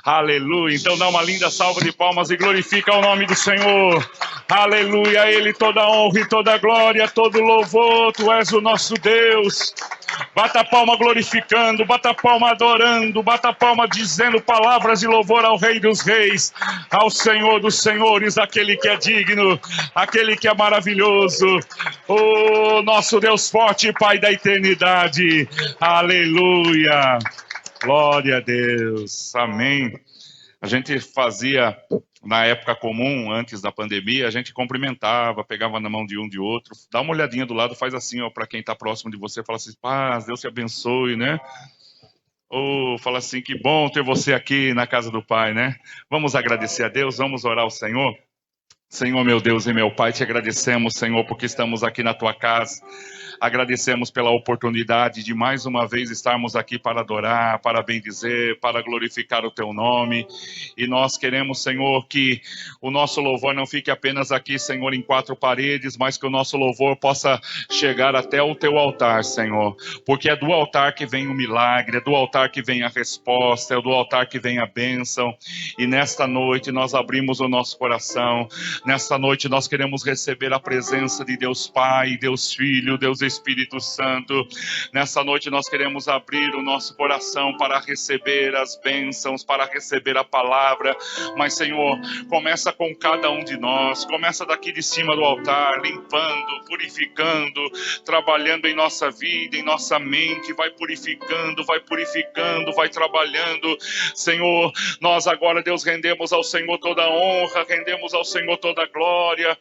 Aleluia. Então dá uma linda salva de palmas e glorifica o nome do Senhor. Aleluia. A Ele toda honra e toda glória, todo louvor. Tu és o nosso Deus. Bata a palma glorificando, bata a palma adorando, bata a palma dizendo palavras de louvor ao Rei dos Reis, ao Senhor dos Senhores, aquele que é digno, aquele que é maravilhoso, o nosso Deus forte e Pai da eternidade. Aleluia, glória a Deus, amém. A gente fazia, na época comum, antes da pandemia, a gente cumprimentava, pegava na mão de um de outro, dá uma olhadinha do lado, faz assim, ó, para quem está próximo de você, fala assim, paz, Deus te abençoe, né? Ou fala assim, que bom ter você aqui na casa do Pai, né? Vamos agradecer a Deus, vamos orar ao Senhor. Senhor, meu Deus e meu Pai, te agradecemos, Senhor, porque estamos aqui na tua casa. Agradecemos pela oportunidade de mais uma vez estarmos aqui para adorar, para bendizer, para glorificar o teu nome. E nós queremos, Senhor, que o nosso louvor não fique apenas aqui, Senhor, em quatro paredes, mas que o nosso louvor possa chegar até o teu altar, Senhor. Porque é do altar que vem o milagre, é do altar que vem a resposta, é do altar que vem a bênção. E nesta noite nós abrimos o nosso coração. Nesta noite nós queremos receber a presença de Deus Pai, Deus Filho, Deus Espírito Santo. Nessa noite nós queremos abrir o nosso coração para receber as bênçãos, para receber a palavra. Mas, Senhor, começa com cada um de nós, começa daqui de cima do altar, limpando, purificando, trabalhando em nossa vida, em nossa mente, vai purificando, vai trabalhando. Senhor, nós agora, Deus, rendemos ao Senhor toda a honra, rendemos ao Senhor toda a glória.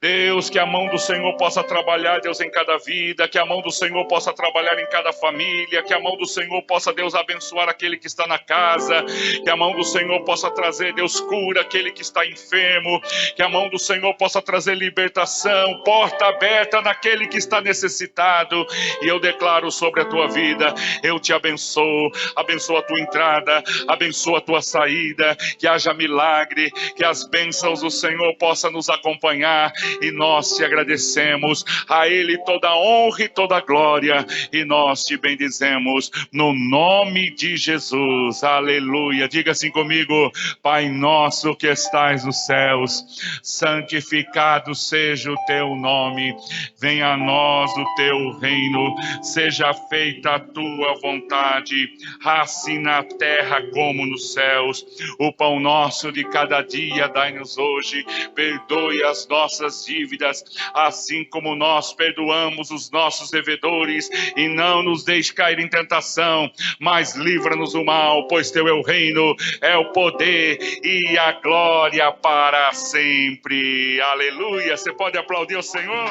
Deus, que a mão do Senhor possa trabalhar, Deus, em cada vida, que a mão do Senhor possa trabalhar em cada família, que a mão do Senhor possa, Deus, abençoar aquele que está na casa, que a mão do Senhor possa trazer, Deus, cura aquele que está enfermo, que a mão do Senhor possa trazer libertação, porta aberta naquele que está necessitado. E eu declaro sobre a tua vida, eu te abençoo, abençoa a tua entrada, abençoa a tua saída, que haja milagre, que as bênçãos do Senhor possam nos acompanhar, e nós te agradecemos, a Ele toda a honra e toda a glória, e nós te bendizemos no nome de Jesus. Aleluia. Diga assim comigo: Pai nosso que estais nos céus, santificado seja o teu nome, venha a nós o teu reino, seja feita a tua vontade, assim na terra como nos céus. O pão nosso de cada dia dai-nos hoje, perdoe as nossas dívidas, assim como nós perdoamos os nossos devedores, e não nos deixe cair em tentação, mas livra-nos do mal, pois teu é o reino, é o poder e a glória para sempre. Aleluia. Você pode aplaudir o Senhor?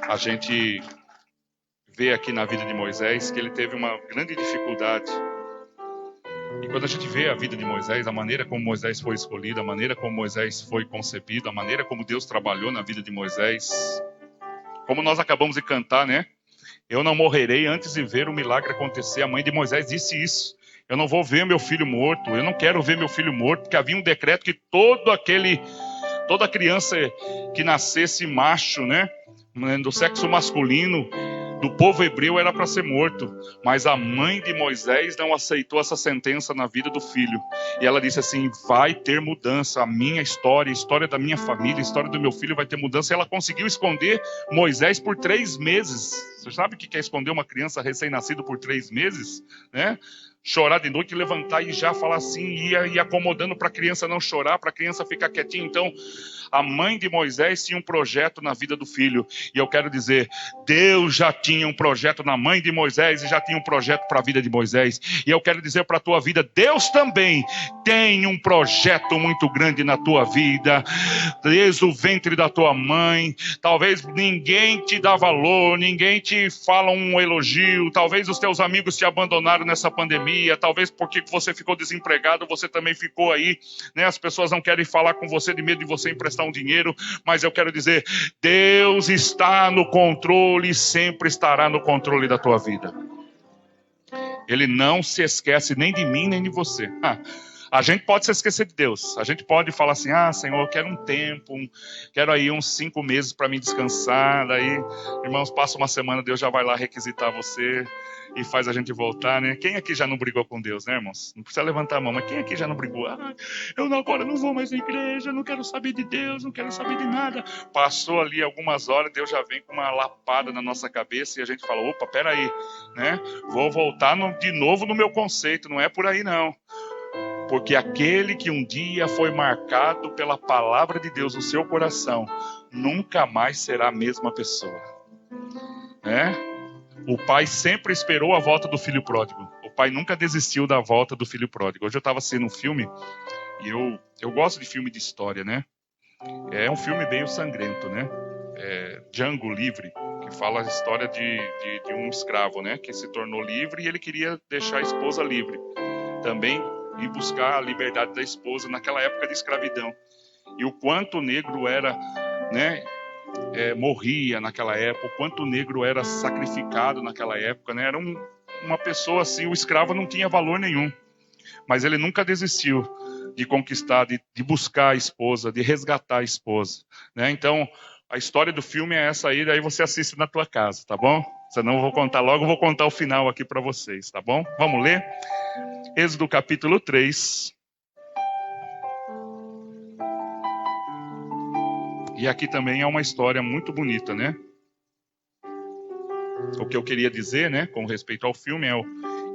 A gente vê aqui na vida de Moisés que ele teve uma grande dificuldade. E quando a gente vê a vida de Moisés, a maneira como Moisés foi escolhido, a maneira como Moisés foi concebido, a maneira como Deus trabalhou na vida de Moisés, como nós acabamos de cantar, né? Eu não morrerei antes de ver o milagre acontecer. A mãe de Moisés disse isso. Eu não vou ver meu filho morto, eu não quero ver meu filho morto, porque havia um decreto que toda criança que nascesse macho, né, do sexo masculino, do povo hebreu, era para ser morto. Mas a mãe de Moisés não aceitou essa sentença na vida do filho. E ela disse assim: vai ter mudança, a minha história, a história da minha família, a história do meu filho vai ter mudança. E ela conseguiu esconder Moisés por 3 meses. Você sabe o que é esconder uma criança recém-nascida por 3 meses? Né? Chorar de noite, levantar e já falar assim, ir acomodando para a criança não chorar, para a criança ficar quietinha. Então, a mãe de Moisés tinha um projeto na vida do filho. E eu quero dizer, Deus já tinha um projeto na mãe de Moisés e já tinha um projeto para a vida de Moisés. E eu quero dizer para a tua vida, Deus também tem um projeto muito grande na tua vida. Desde o ventre da tua mãe, talvez ninguém te dá valor, ninguém te fala um elogio, talvez os teus amigos te abandonaram nessa pandemia, talvez porque você ficou desempregado, você também ficou aí, né? As pessoas não querem falar com você de medo de você emprestar um dinheiro, mas eu quero dizer, Deus está no controle e sempre estará no controle da tua vida. Ele não se esquece nem de mim, nem de você. A gente pode se esquecer de Deus. A gente pode falar assim: Senhor, eu quero um tempo, quero aí uns 5 meses para me descansar. Daí, irmãos, passa uma semana, Deus já vai lá requisitar você e faz a gente voltar, né? Quem aqui já não brigou com Deus, né, irmãos? Não precisa levantar a mão, mas quem aqui já não brigou? Agora não vou mais na igreja, não quero saber de Deus, não quero saber de nada. Passou ali algumas horas, Deus já vem com uma lapada na nossa cabeça e a gente fala: opa, peraí, né? Vou voltar de novo no meu conceito, não é por aí não. Porque aquele que um dia foi marcado pela palavra de Deus no seu coração, nunca mais será a mesma pessoa. Né? O pai sempre esperou a volta do filho pródigo. O pai nunca desistiu da volta do filho pródigo. Hoje eu estava assistindo um filme, e eu gosto de filme de história, né? É um filme meio sangrento, né? Django Livre, que fala a história de um escravo, né? Que se tornou livre e ele queria deixar a esposa livre. Também ir buscar a liberdade da esposa naquela época de escravidão. e o quanto o negro era, né, morria naquela época, o quanto o negro era sacrificado naquela época, né? Era uma pessoa assim, o escravo não tinha valor nenhum, mas ele nunca desistiu de conquistar, de buscar a esposa, de resgatar a esposa, né? Então, a história do filme é essa aí, daí você assiste na tua casa, tá bom? Senão eu vou contar logo, vou contar o final aqui para vocês, tá bom? Vamos ler? Êxodo capítulo 3. E aqui também é uma história muito bonita, né? O que eu queria dizer, né, com respeito ao filme,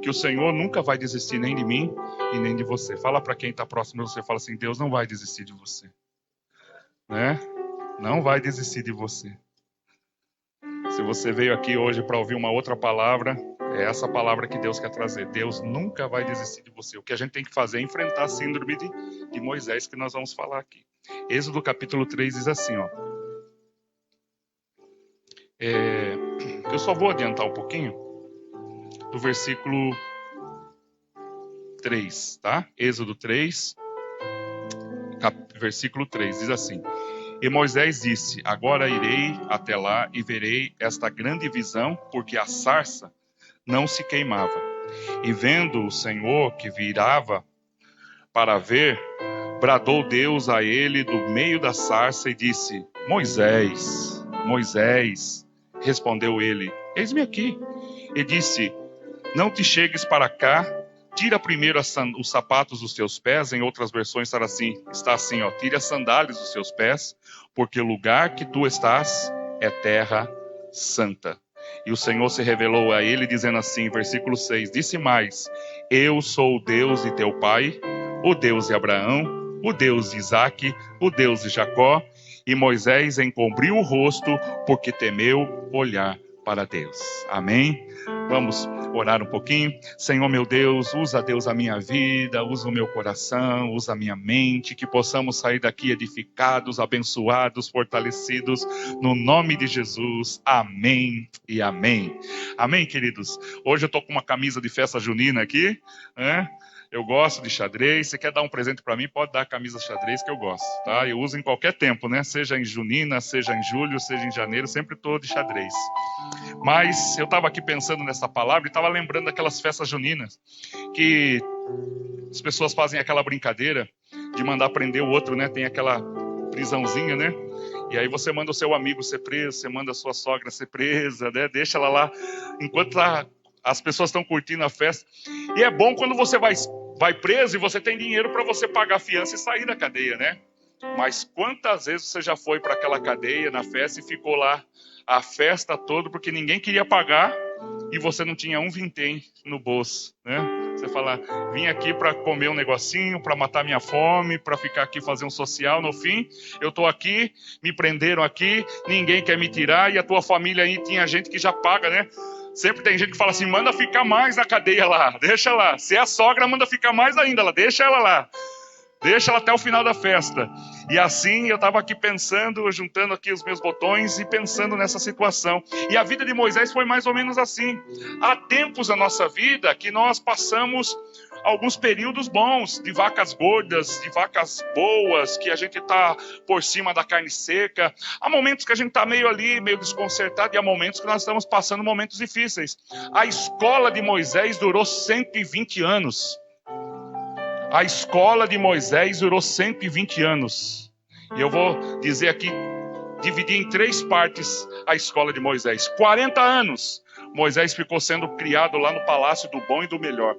que o Senhor nunca vai desistir nem de mim e nem de você. Fala para quem está próximo de você, fala assim, Deus não vai desistir de você, né? Não vai desistir de você. Se você veio aqui hoje para ouvir uma outra palavra, é essa palavra que Deus quer trazer. Deus nunca vai desistir de você. O que a gente tem que fazer é enfrentar a síndrome de Moisés, que nós vamos falar aqui. Êxodo capítulo 3 diz assim, ó. Eu só vou adiantar um pouquinho do versículo 3, tá? Êxodo 3, versículo 3, diz assim: E Moisés disse, agora irei até lá e verei esta grande visão, porque a sarça não se queimava. E vendo o Senhor que virava para ver, bradou Deus a ele do meio da sarça e disse, Moisés, Moisés. Respondeu ele, eis-me aqui. E disse, não te chegues para cá, tira primeiro os sapatos dos teus pés. Em outras versões está assim, ó, tire as sandálias dos seus pés, porque o lugar que tu estás é terra santa. E o Senhor se revelou a ele, dizendo assim, versículo 6, disse mais, eu sou o Deus de teu pai, o Deus de Abraão, o Deus de Isaque, o Deus de Jacó. E Moisés encobriu o rosto, porque temeu olhar para Deus. Amém? Vamos orar um pouquinho. Senhor meu Deus, usa, Deus, a minha vida, usa o meu coração, usa a minha mente, que possamos sair daqui edificados, abençoados, fortalecidos, no nome de Jesus. Amém e amém. Amém, queridos? Hoje eu estou com uma camisa de festa junina aqui, né? Eu gosto de xadrez. Você quer dar um presente para mim? Pode dar a camisa xadrez que eu gosto, tá? Eu uso em qualquer tempo, né? Seja em junina, seja em julho, seja em janeiro, sempre estou de xadrez. Mas eu estava aqui pensando nessa palavra e estava lembrando daquelas festas juninas que as pessoas fazem aquela brincadeira de mandar prender o outro, né? Tem aquela prisãozinha, né? E aí você manda o seu amigo ser preso, você manda a sua sogra ser presa, né? Deixa ela lá enquanto as pessoas estão curtindo a festa. E é bom quando você vai preso e você tem dinheiro para você pagar a fiança e sair da cadeia, né? Mas quantas vezes você já foi para aquela cadeia na festa e ficou lá a festa toda porque ninguém queria pagar e você não tinha um vintém no bolso, né? Você fala, vim aqui para comer um negocinho, para matar minha fome, para ficar aqui fazer um social. No fim, eu estou aqui, me prenderam aqui, ninguém quer me tirar e a tua família aí tinha gente que já paga, né? Sempre tem gente que fala assim, manda ficar mais na cadeia lá, deixa lá. Se é a sogra, manda ficar mais ainda lá, deixa ela lá. Deixa ela até o final da festa. E assim eu estava aqui pensando, juntando aqui os meus botões e pensando nessa situação. E a vida de Moisés foi mais ou menos assim. Há tempos na nossa vida que nós passamos alguns períodos bons, de vacas gordas, de vacas boas, que a gente está por cima da carne seca. Há momentos que a gente está meio ali, meio desconcertado, e há momentos que nós estamos passando momentos difíceis. A escola de Moisés durou 120 anos. A escola de Moisés durou 120 anos. E eu vou dizer aqui, dividir em 3 partes a escola de Moisés. 40 anos, Moisés ficou sendo criado lá no palácio do bom e do melhor.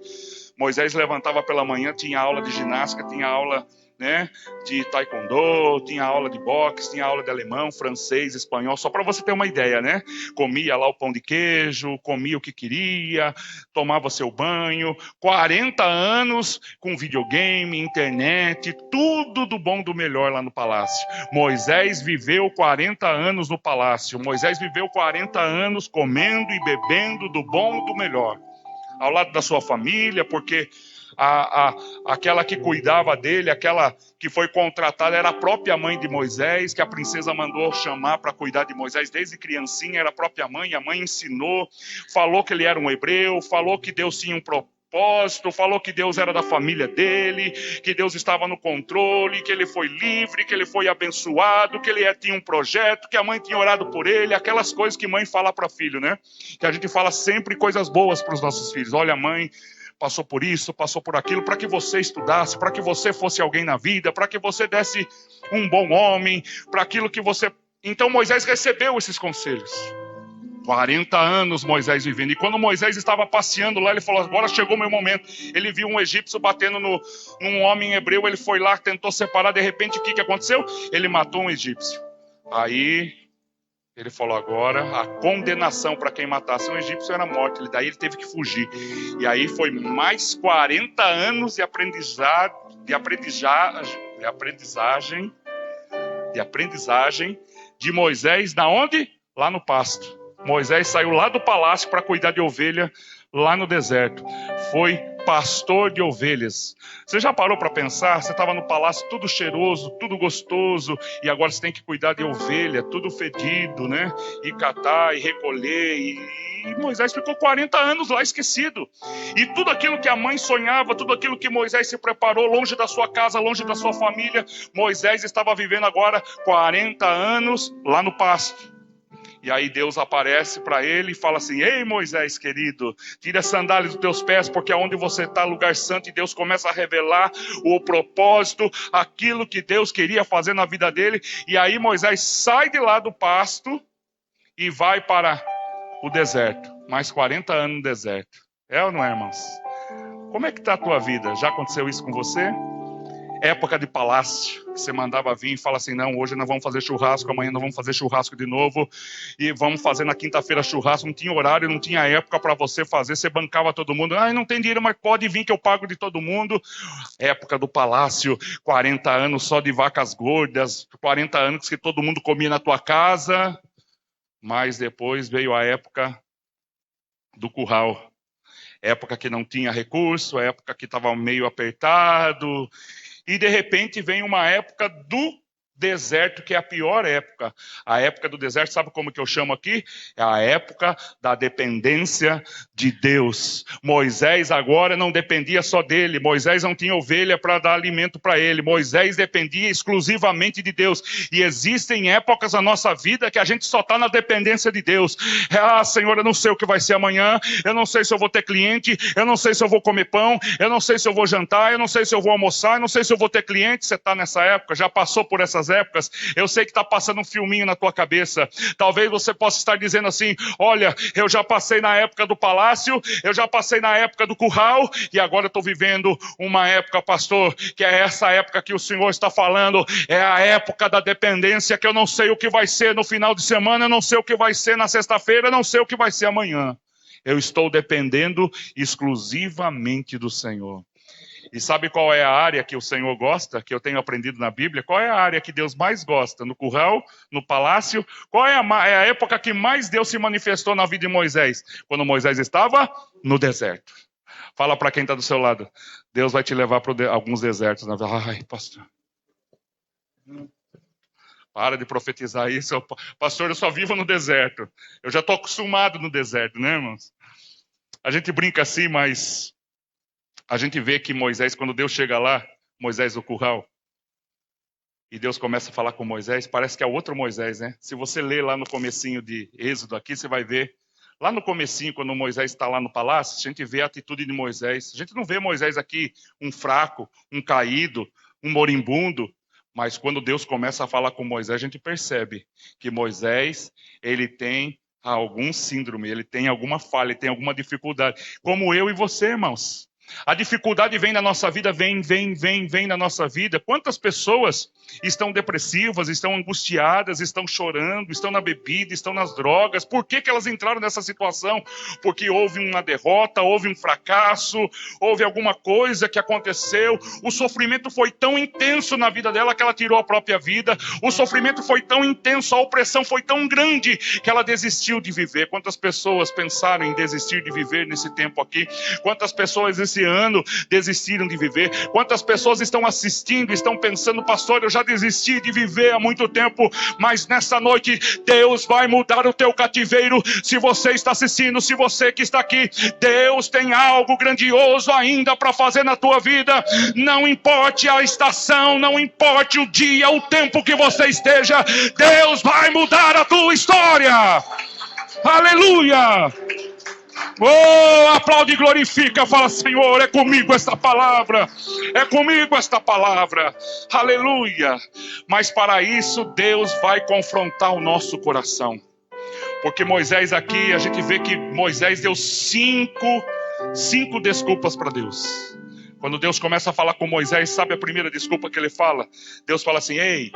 Moisés levantava pela manhã, tinha aula de ginástica, tinha aula, né, de taekwondo, tinha aula de boxe, tinha aula de alemão, francês, espanhol, só para você ter uma ideia, né? Comia lá o pão de queijo, comia o que queria, tomava seu banho. 40 anos com videogame, internet, tudo do bom do melhor lá no palácio. Moisés viveu 40 anos no palácio. Moisés viveu 40 anos comendo e bebendo do bom e do melhor, ao lado da sua família, porque aquela que cuidava dele, aquela que foi contratada, era a própria mãe de Moisés, que a princesa mandou chamar para cuidar de Moisés desde criancinha, era a própria mãe. A mãe ensinou, falou que ele era um hebreu, falou que Deus tinha um propósito, falou que Deus era da família dele, que Deus estava no controle, que ele foi livre, que ele foi abençoado, que ele tinha um projeto, que a mãe tinha orado por ele, aquelas coisas que mãe fala para filho, né? Que a gente fala sempre coisas boas para os nossos filhos. Olha, mãe passou por isso, passou por aquilo, para que você estudasse, para que você fosse alguém na vida, para que você desse um bom homem, para aquilo que você... Então Moisés recebeu esses conselhos. 40 anos Moisés vivendo. E quando Moisés estava passeando lá, ele falou, agora chegou o meu momento. Ele viu um egípcio batendo num homem hebreu, ele foi lá, tentou separar, de repente o que aconteceu? Ele matou um egípcio. Aí ele falou, agora a condenação para quem matasse um egípcio era morte. Daí ele teve que fugir. E aí foi mais 40 anos de aprendizagem de Moisés, na onde? Lá no pasto. Moisés saiu lá do palácio para cuidar de ovelha lá no deserto. Foi pastor de ovelhas. Você já parou para pensar? Você estava no palácio tudo cheiroso, tudo gostoso, e agora você tem que cuidar de ovelha, tudo fedido, né? E catar, e recolher, e Moisés ficou 40 anos lá esquecido. E tudo aquilo que a mãe sonhava, tudo aquilo que Moisés se preparou, longe da sua casa, longe da sua família, Moisés estava vivendo agora 40 anos lá no pasto. E aí Deus aparece para ele e fala assim, ei Moisés querido, tira as sandálias dos teus pés, porque aonde você está é lugar santo. E Deus começa a revelar o propósito, aquilo que Deus queria fazer na vida dele. E aí Moisés sai de lá do pasto e vai para o deserto. Mais 40 anos no deserto. É ou não é, irmãos? Como é que está a tua vida? Já aconteceu isso com você? Época de palácio, que você mandava vir e fala assim, não, hoje nós vamos fazer churrasco, amanhã nós vamos fazer churrasco de novo, e vamos fazer na quinta-feira churrasco. Não tinha horário, não tinha época para você fazer, você bancava todo mundo, não tem dinheiro, mas pode vir que eu pago de todo mundo. Época do palácio, 40 anos só de vacas gordas, 40 anos que todo mundo comia na tua casa, mas depois veio a época do curral, época que não tinha recurso, época que estava meio apertado. E de repente vem uma época do deserto, que é a pior época. A época do deserto, sabe como que eu chamo aqui? É a época da dependência de Deus. Moisés agora não dependia só dele. Moisés não tinha ovelha para dar alimento para ele. Moisés dependia exclusivamente de Deus. E existem épocas na nossa vida que a gente só está na dependência de Deus. Senhor, eu não sei o que vai ser amanhã. Eu não sei se eu vou ter cliente. Eu não sei se eu vou comer pão. Eu não sei se eu vou jantar. Eu não sei se eu vou almoçar. Eu não sei se eu vou ter cliente. Você está nessa época? Já passou por essas épocas? Eu sei que está passando um filminho na tua cabeça. Talvez você possa estar dizendo assim, olha, eu já passei na época do palácio, eu já passei na época do curral, e agora eu estou vivendo uma época, pastor, que é essa época que o Senhor está falando, é a época da dependência, que eu não sei o que vai ser no final de semana, eu não sei o que vai ser na sexta-feira, eu não sei o que vai ser amanhã. Eu estou dependendo exclusivamente do Senhor. E sabe qual é a área que o Senhor gosta, que eu tenho aprendido na Bíblia? Qual é a área que Deus mais gosta? No curral, no palácio? Qual é a época que mais Deus se manifestou na vida de Moisés? Quando Moisés estava no deserto. Fala para quem está do seu lado. Deus vai te levar para alguns desertos. Ai, pastor. Para de profetizar isso. Pastor, eu só vivo no deserto. Eu já estou acostumado no deserto, né, irmãos? A gente brinca assim, mas... a gente vê que Moisés, quando Deus chega lá, Moisés no curral, e Deus começa a falar com Moisés, parece que é outro Moisés, né? Se você ler lá no comecinho de Êxodo aqui, você vai ver, lá no comecinho, quando Moisés está lá no palácio, a gente vê a atitude de Moisés. A gente não vê Moisés aqui um fraco, um caído, um moribundo, mas quando Deus começa a falar com Moisés, a gente percebe que Moisés, ele tem algum síndrome, ele tem alguma falha, ele tem alguma dificuldade, como eu e você, irmãos. A dificuldade vem na nossa vida, vem na nossa vida. Quantas pessoas estão depressivas, estão angustiadas, estão chorando, estão na bebida, estão nas drogas? Por que elas entraram nessa situação? Porque houve uma derrota, houve um fracasso, houve alguma coisa que aconteceu. O sofrimento foi tão intenso na vida dela que ela tirou a própria vida. O sofrimento foi tão intenso, a opressão foi tão grande que ela desistiu de viver. Quantas pessoas pensaram em desistir de viver nesse tempo aqui? Quantas pessoas esse esse ano desistiram de viver? Quantas pessoas estão assistindo, estão pensando, pastor, eu já desisti de viver há muito tempo, mas nessa noite Deus vai mudar o teu cativeiro. Se você está assistindo, se você que está aqui, Deus tem algo grandioso ainda para fazer na tua vida. Não importe a estação, não importe o dia, o tempo que você esteja, Deus vai mudar a tua história. Aleluia! Oh, aplaude e glorifica, fala, Senhor, é comigo esta palavra, é comigo esta palavra, aleluia. Mas para isso Deus vai confrontar o nosso coração, porque Moisés aqui, a gente vê que Moisés deu cinco desculpas para Deus. Quando Deus começa a falar com Moisés, sabe a primeira desculpa que ele fala? Deus fala assim, ei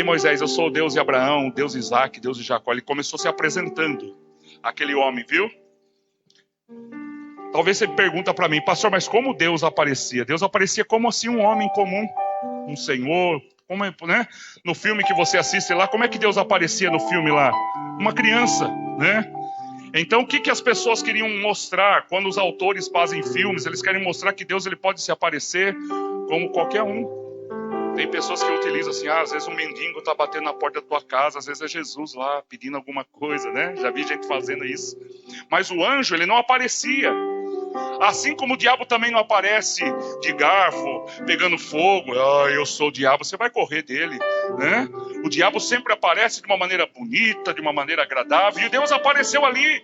Moisés, eu sou o Deus de Abraão, Deus de Isaac, Deus de Jacó. Ele começou se apresentando, aquele homem, viu? Talvez você pergunta para mim, pastor, mas como Deus aparecia? Deus aparecia como assim um homem comum, um senhor, como é, né? No filme que você assiste lá, como é que Deus aparecia no filme lá? Uma criança, né? Então o que as pessoas queriam mostrar? Quando os autores fazem filmes, eles querem mostrar que Deus ele pode se aparecer como qualquer um. Tem pessoas que utilizam assim, às vezes um mendigo está batendo na porta da tua casa, às vezes é Jesus lá pedindo alguma coisa, né? Já vi gente fazendo isso. Mas o anjo, ele não aparecia. Assim como o diabo também não aparece de garfo, pegando fogo. Eu sou o diabo, você vai correr dele, né? O diabo sempre aparece de uma maneira bonita, de uma maneira agradável. E Deus apareceu ali.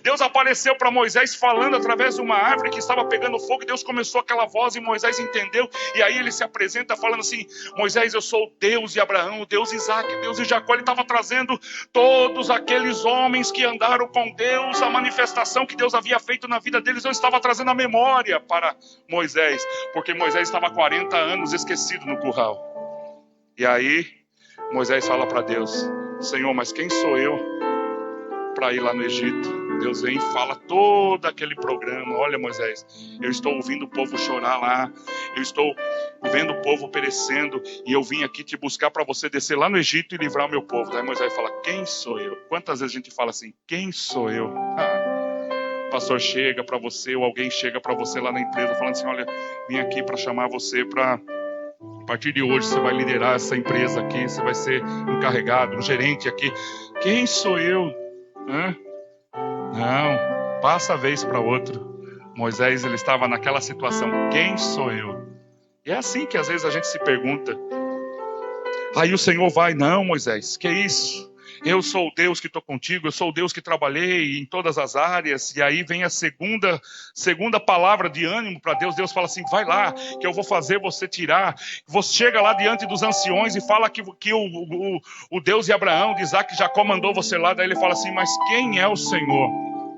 Deus apareceu para Moisés falando através de uma árvore que estava pegando fogo, e Deus começou aquela voz e Moisés entendeu, e aí ele se apresenta falando assim, Moisés, eu sou o Deus de Abraão, o Deus de Isaac, o Deus de Jacó. Ele estava trazendo todos aqueles homens que andaram com Deus, a manifestação que Deus havia feito na vida deles, eu estava trazendo a memória para Moisés, porque Moisés estava há 40 anos esquecido no curral. E aí Moisés fala para Deus, Senhor, mas quem sou eu para ir lá no Egito? Deus vem e fala todo aquele programa. Olha, Moisés, eu estou ouvindo o povo chorar lá, eu estou vendo o povo perecendo, e eu vim aqui te buscar para você descer lá no Egito e livrar o meu povo. Daí Moisés fala, quem sou eu? Quantas vezes a gente fala assim, quem sou eu? O pastor chega para você, ou alguém chega para você lá na empresa falando assim, olha, vim aqui para chamar você para... A partir de hoje você vai liderar essa empresa aqui, você vai ser encarregado, um gerente aqui. Quem sou eu? Não, passa a vez para outro. Moisés, ele estava naquela situação, quem sou eu? E é assim que às vezes a gente se pergunta. Aí o Senhor vai, não, Moisés, que isso? Eu sou o Deus que estou contigo, eu sou o Deus que trabalhei em todas as áreas. E aí vem a segunda palavra de ânimo para Deus. Deus fala assim, vai lá, que eu vou fazer você tirar. Você chega lá diante dos anciões e fala que o Deus de Abraão, de Isaac, Jacó mandou você lá. Daí ele fala assim, mas quem é o Senhor?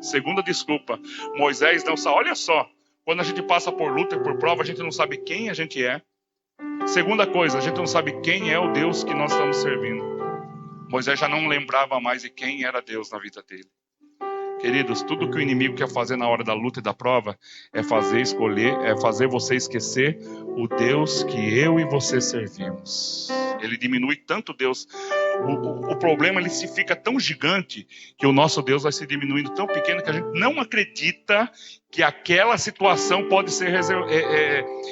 Segunda desculpa, Moisés não sabe. Olha só, quando a gente passa por luta e por prova, a gente não sabe quem a gente é. Segunda coisa, a gente não sabe quem é o Deus que nós estamos servindo. Moisés já não lembrava mais de quem era Deus na vida dele. Queridos, tudo que o inimigo quer fazer na hora da luta e da prova é fazer você esquecer o Deus que eu e você servimos. Ele diminui tanto Deus. O problema, ele se fica tão gigante que o nosso Deus vai se diminuindo tão pequeno que a gente não acredita que aquela situação pode ser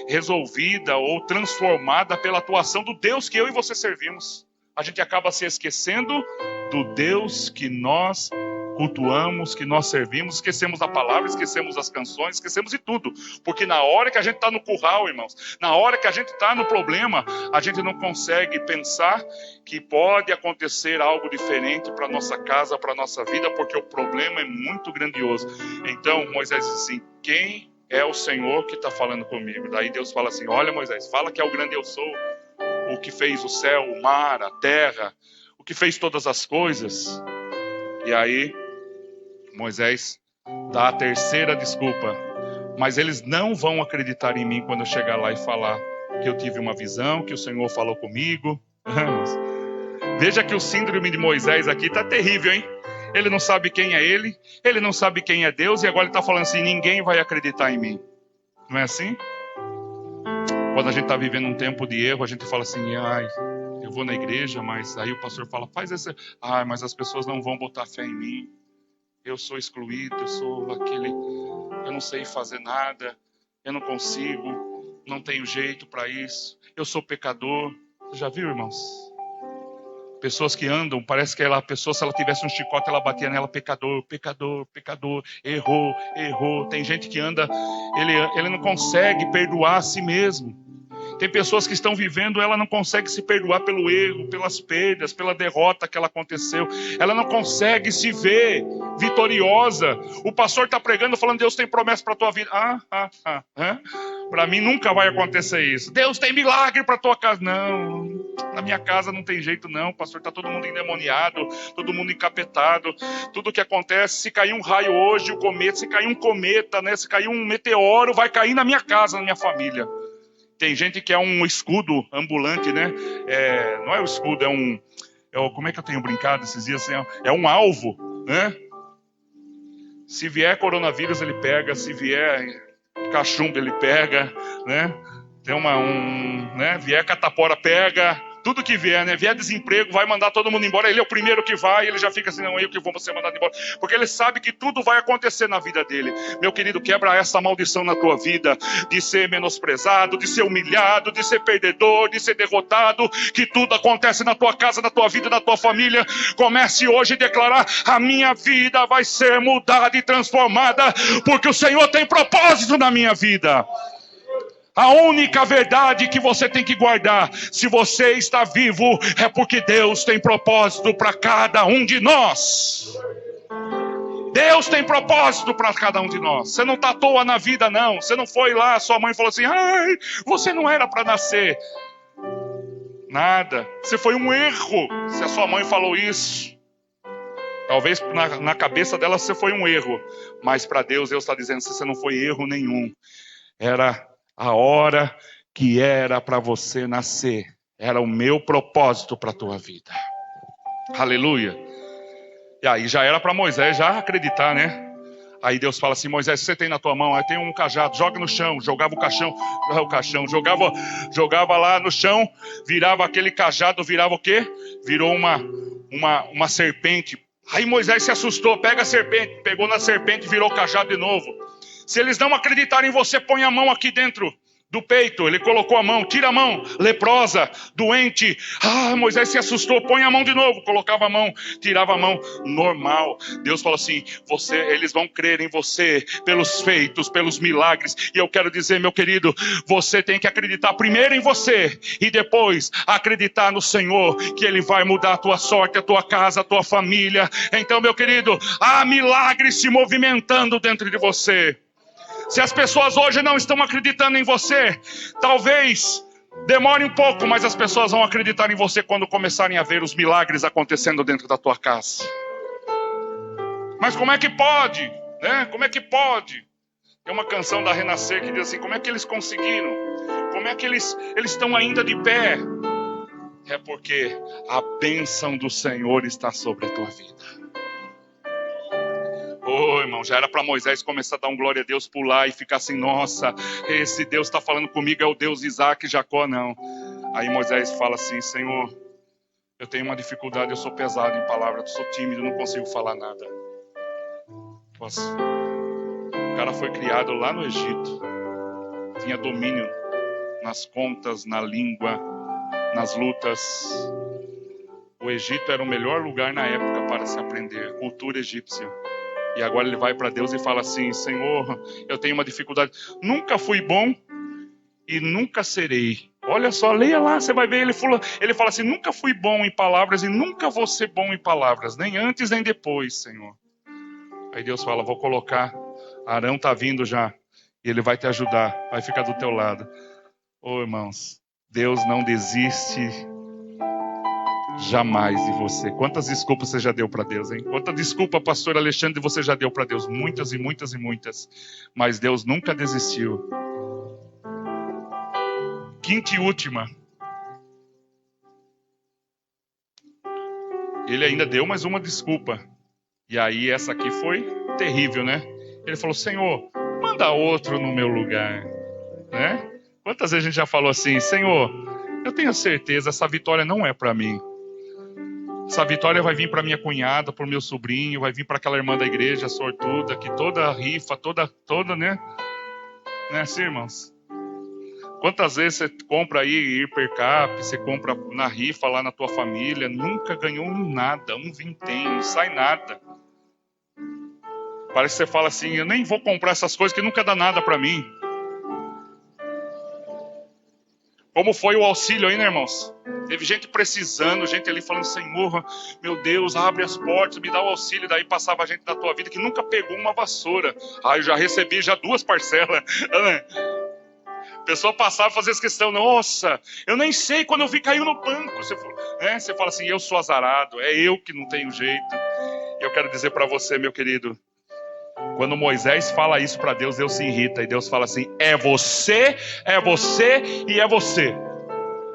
resolvida ou transformada pela atuação do Deus que eu e você servimos. A gente acaba se esquecendo do Deus que nós cultuamos, que nós servimos, esquecemos da palavra, esquecemos das canções, esquecemos de tudo. Porque na hora que a gente está no curral, irmãos, na hora que a gente está no problema, a gente não consegue pensar que pode acontecer algo diferente para nossa casa, para nossa vida, porque o problema é muito grandioso. Então Moisés diz assim, quem é o Senhor que está falando comigo? Daí Deus fala assim, olha Moisés, fala que é o grande eu sou, o que fez o céu, o mar, a terra, o que fez todas as coisas. E aí Moisés dá a terceira desculpa, mas eles não vão acreditar em mim quando eu chegar lá e falar que eu tive uma visão, que o Senhor falou comigo. Veja que o síndrome de Moisés aqui está terrível, hein? Ele não sabe quem é ele não sabe quem é Deus, e agora ele está falando assim, ninguém vai acreditar em mim. Não é assim? Quando a gente está vivendo um tempo de erro, a gente fala assim, eu vou na igreja, mas aí o pastor fala, faz esse... mas as pessoas não vão botar fé em mim. Eu sou excluído, eu sou aquele... Eu não sei fazer nada. eu não consigo, não tenho jeito para isso, eu sou pecador. Você já viu, irmãos? Pessoas que andam, parece que a pessoa, se ela tivesse um chicote, ela batia nela, pecador, pecador, pecador, errou, errou. Tem gente que anda, ele não consegue perdoar a si mesmo. Tem pessoas que estão vivendo, ela não consegue se perdoar pelo erro, pelas perdas, pela derrota que ela aconteceu. Ela não consegue se ver vitoriosa. O pastor está pregando, falando, Deus tem promessa para a tua vida. Para mim nunca vai acontecer isso. Deus tem milagre para a tua casa. Não, na minha casa não tem jeito não, pastor. Está todo mundo endemoniado, todo mundo encapetado. Tudo que acontece, se cair um raio hoje, o cometa, se cair um cometa, né, se cair um meteoro, vai cair na minha casa, na minha família. Tem gente que é um escudo ambulante, né? Não é o escudo, como é que eu tenho brincado esses dias? É um alvo, né? Se vier coronavírus, ele pega. Se vier cachumba, ele pega, né? Né? Vier catapora, pega. Tudo que vier, né? Vier desemprego, vai mandar todo mundo embora. Ele é o primeiro que vai, ele já fica assim, não, eu que vou ser mandado embora. Porque ele sabe que tudo vai acontecer na vida dele. Meu querido, quebra essa maldição na tua vida, de ser menosprezado, de ser humilhado, de ser perdedor, de ser derrotado, que tudo acontece na tua casa, na tua vida, na tua família. Comece hoje a declarar, a minha vida vai ser mudada e transformada, porque o Senhor tem propósito na minha vida. A única verdade que você tem que guardar, se você está vivo, é porque Deus tem propósito para cada um de nós. Deus tem propósito para cada um de nós. Você não está à toa na vida, não. Você não foi lá, sua mãe falou assim, ai, você não era para nascer. Nada. Você foi um erro, se a sua mãe falou isso. Talvez na cabeça dela você foi um erro. Mas para Deus, Deus está dizendo que você não foi erro nenhum. Era a hora que era para você nascer. Era o meu propósito para a tua vida. Aleluia. E aí já era para Moisés já acreditar, né? Aí Deus fala assim, Moisés, você tem na tua mão, aí tem um cajado, joga no chão. Jogava jogava lá no chão, virava aquele cajado, virava o quê? Virou uma serpente. Aí Moisés se assustou, pega a serpente, pegou na serpente, virou o cajado de novo. Se eles não acreditarem em você, põe a mão aqui dentro do peito. Ele colocou a mão, tira a mão, leprosa, doente. Moisés se assustou, põe a mão de novo. Colocava a mão, tirava a mão, normal. Deus falou assim, eles vão crer em você pelos feitos, pelos milagres. E eu quero dizer, meu querido, você tem que acreditar primeiro em você e depois acreditar no Senhor, que Ele vai mudar a tua sorte, a tua casa, a tua família. Então, meu querido, há milagres se movimentando dentro de você. Se as pessoas hoje não estão acreditando em você, talvez demore um pouco, mas as pessoas vão acreditar em você quando começarem a ver os milagres acontecendo dentro da tua casa. Mas como é que pode? Né? Como é que pode? Tem uma canção da Renascer que diz assim, como é que eles conseguiram? Como é que eles estão ainda de pé? É porque a bênção do Senhor está sobre a tua vida. Irmão, já era para Moisés começar a dar um glória a Deus, pular e ficar assim, nossa, esse Deus está falando comigo, é o Deus Isaac e Jacó, não. Aí Moisés fala assim, Senhor, eu tenho uma dificuldade, eu sou pesado em palavras, eu sou tímido, não consigo falar nada. O cara foi criado lá no Egito, tinha domínio nas contas, na língua, nas lutas. O Egito era o melhor lugar na época para se aprender, cultura egípcia. E agora ele vai para Deus e fala assim, Senhor, eu tenho uma dificuldade. Nunca fui bom e nunca serei. Olha só, leia lá, você vai ver. Ele fala assim, nunca fui bom em palavras e nunca vou ser bom em palavras. Nem antes, nem depois, Senhor. Aí Deus fala, vou colocar, Arão está vindo já. E ele vai te ajudar, vai ficar do teu lado. Irmãos, Deus não desiste jamais de você. Quantas desculpas você já deu para Deus, hein? Quanta desculpa, pastor Alexandre, você já deu para Deus? Muitas e muitas e muitas. Mas Deus nunca desistiu. Quinta e última. Ele ainda deu mais uma desculpa. E aí essa aqui foi terrível, né? Ele falou, Senhor, manda outro no meu lugar. Né? Quantas vezes a gente já falou assim, Senhor, eu tenho certeza, essa vitória não é para mim. Essa vitória vai vir para minha cunhada, para o meu sobrinho, vai vir para aquela irmã da igreja sortuda, que toda rifa, toda, né? Não é assim, irmãos? Quantas vezes você compra aí hipercap, você compra na rifa lá na tua família, nunca ganhou nada, um vintém, não sai nada. Parece que você fala assim, eu nem vou comprar essas coisas que nunca dá nada para mim. Como foi o auxílio aí, né, irmãos? Teve gente precisando, gente ali falando, Senhor, meu Deus, abre as portas, me dá o auxílio. Daí passava gente da tua vida que nunca pegou uma vassoura. Eu já recebi 2 parcelas. A pessoa passava e fazia essa questão, nossa, eu nem sei quando eu vi caiu no banco. Você fala assim, eu sou azarado, é eu que não tenho jeito. Eu quero dizer para você, meu querido, quando Moisés fala isso para Deus, Deus se irrita. E Deus fala assim, é você e é você.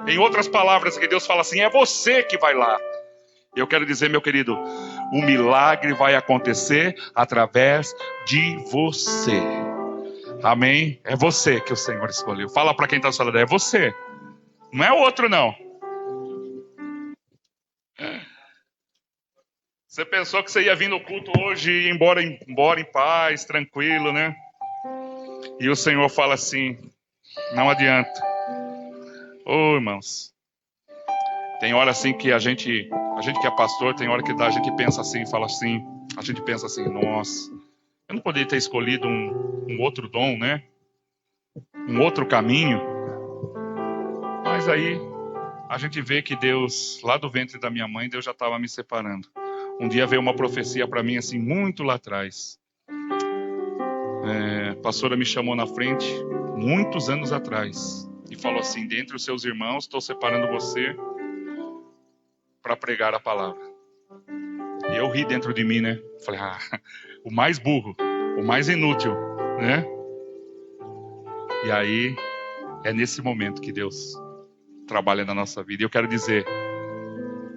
Em outras palavras, que Deus fala assim, é você que vai lá. Eu quero dizer, meu querido, o milagre vai acontecer através de você. Amém? É você que o Senhor escolheu. Fala para quem está falando, é você. Não é outro, não. Você pensou que você ia vir no culto hoje e ir embora em paz, tranquilo, né? E o Senhor fala assim, não adianta. Ô, irmãos, tem hora assim que a gente que é pastor, tem hora que a gente pensa assim, fala assim, a gente pensa assim, nossa, eu não poderia ter escolhido um outro dom, né? Um outro caminho. Mas aí a gente vê que Deus, lá do ventre da minha mãe, Deus já estava me separando. Um dia veio uma profecia para mim assim, muito lá atrás. A pastora me chamou na frente, muitos anos atrás, e falou assim, dentre os seus irmãos, estou separando você para pregar a palavra. E eu ri dentro de mim, né? Falei, o mais burro, o mais inútil, né? E aí, é nesse momento que Deus trabalha na nossa vida. E eu quero dizer,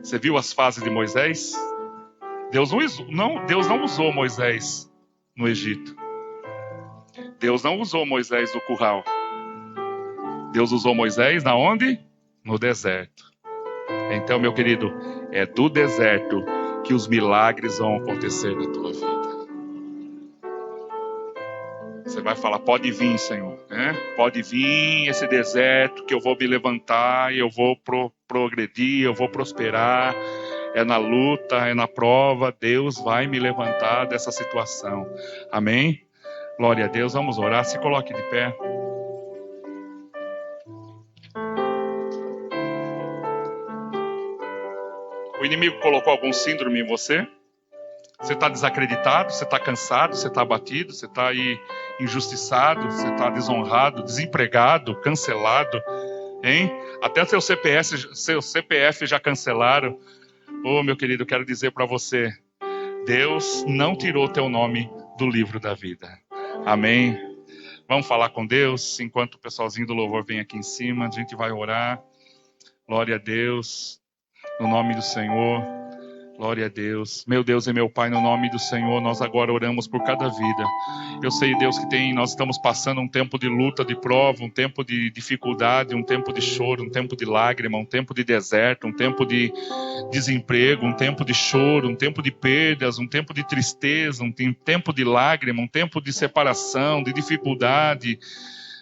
você viu as fases de Moisés? Deus não usou Moisés no Egito. Deus não usou Moisés no curral. Deus usou Moisés na onde? No deserto. Então, meu querido, é do deserto que os milagres vão acontecer na tua vida. Você vai falar, pode vir, Senhor, né? Pode vir esse deserto que eu vou me levantar e eu vou progredir, eu vou prosperar. É na luta, é na prova, Deus vai me levantar dessa situação. Amém? Glória a Deus, vamos orar, se coloque de pé. O inimigo colocou algum síndrome em você? Você está desacreditado, você está cansado, você está abatido, você está aí injustiçado, você está desonrado, desempregado, cancelado, hein? Até seu CPF já cancelaram. Oh, meu querido, eu quero dizer para você, Deus não tirou teu nome do livro da vida. Amém? Vamos falar com Deus, enquanto o pessoalzinho do louvor vem aqui em cima, a gente vai orar. Glória a Deus, no nome do Senhor. Glória a Deus. Meu Deus e meu Pai, no nome do Senhor, nós agora oramos por cada vida. Eu sei, Deus, que nós estamos passando um tempo de luta, de prova, um tempo de dificuldade, um tempo de choro, um tempo de lágrima, um tempo de deserto, um tempo de desemprego, um tempo de choro, um tempo de perdas, um tempo de tristeza, um tempo de lágrima, um tempo de separação, de dificuldade.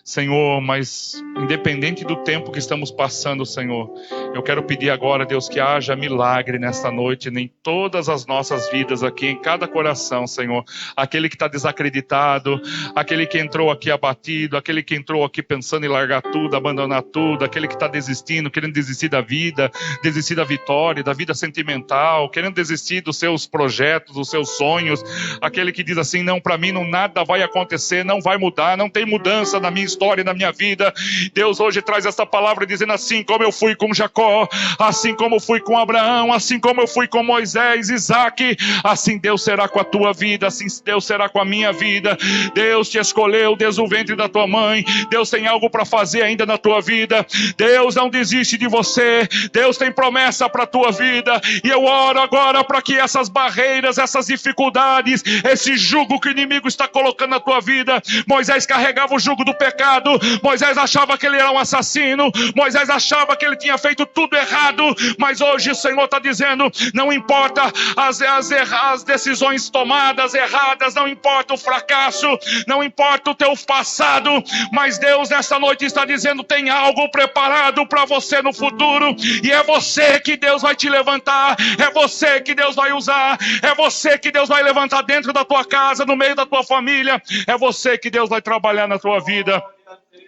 Senhor, mas independente do tempo que estamos passando, Senhor, eu quero pedir agora, Deus, que haja milagre nesta noite, em todas as nossas vidas aqui, em cada coração, Senhor. Aquele que está desacreditado, aquele que entrou aqui abatido, aquele que entrou aqui pensando em largar tudo, abandonar tudo, aquele que está desistindo, querendo desistir da vida, desistir da vitória, da vida sentimental, querendo desistir dos seus projetos, dos seus sonhos, aquele que diz assim, não, para mim nada vai acontecer, não vai mudar, não tem mudança na minha história, na minha vida. Deus hoje traz essa palavra dizendo assim como eu fui com Jacó, assim como eu fui com Abraão, assim como eu fui com Moisés, Isaac, assim Deus será com a tua vida, assim Deus será com a minha vida. Deus te escolheu desde o ventre da tua mãe. Deus tem algo para fazer ainda na tua vida. Deus não desiste de você. Deus tem promessa para a tua vida. E eu oro agora para que essas barreiras, essas dificuldades, esse jugo que o inimigo está colocando na tua vida. Moisés carregava o jugo do pecado, pecado, Moisés achava que ele era um assassino, Moisés achava que ele tinha feito tudo errado, mas hoje o Senhor está dizendo, não importa as decisões tomadas erradas, não importa o fracasso, não importa o teu passado, mas Deus nessa noite está dizendo, tem algo preparado para você no futuro, e é você que Deus vai te levantar, é você que Deus vai usar, é você que Deus vai levantar dentro da tua casa, no meio da tua família, é você que Deus vai trabalhar na tua vida.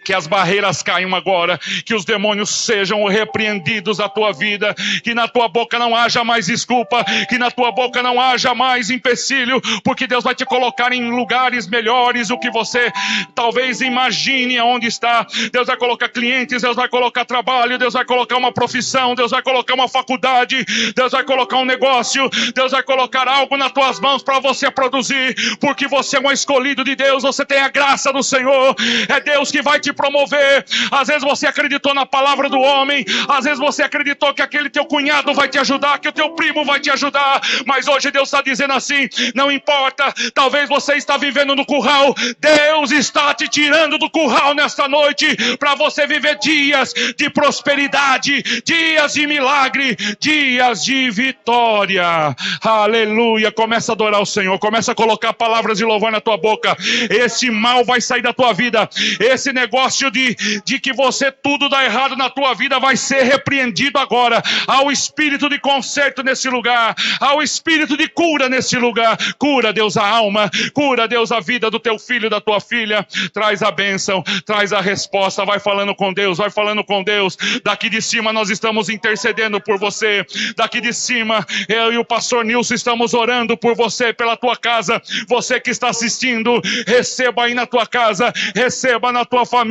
Que as barreiras caiam agora, que os demônios sejam repreendidos da tua vida, que na tua boca não haja mais desculpa, que na tua boca não haja mais empecilho, porque Deus vai te colocar em lugares melhores do que você talvez imagine onde está. Deus vai colocar clientes, Deus vai colocar trabalho, Deus vai colocar uma profissão, Deus vai colocar uma faculdade, Deus vai colocar um negócio, Deus vai colocar algo nas tuas mãos para você produzir, porque você é um escolhido de Deus, você tem a graça do Senhor, é Deus que vai te promover. Às vezes você acreditou na palavra do homem, às vezes você acreditou que aquele teu cunhado vai te ajudar, que o teu primo vai te ajudar, mas hoje Deus está dizendo assim, não importa, talvez você está vivendo no curral, Deus está te tirando do curral nesta noite, para você viver dias de prosperidade, dias de milagre, dias de vitória. Aleluia, começa a adorar o Senhor, começa a colocar palavras de louvor na tua boca. Esse mal vai sair da tua vida, esse negócio de que você tudo dá errado na tua vida vai ser repreendido agora. Há o espírito de conserto nesse lugar, há o espírito de cura nesse lugar. Cura, Deus, a alma, cura, Deus, a vida do teu filho, da tua filha. Traz a bênção, traz a resposta. Vai falando com Deus, vai falando com Deus. Daqui de cima nós estamos intercedendo por você, daqui de cima eu e o pastor Nilson estamos orando por você, pela tua casa. Você que está assistindo, receba aí na tua casa, receba na tua família,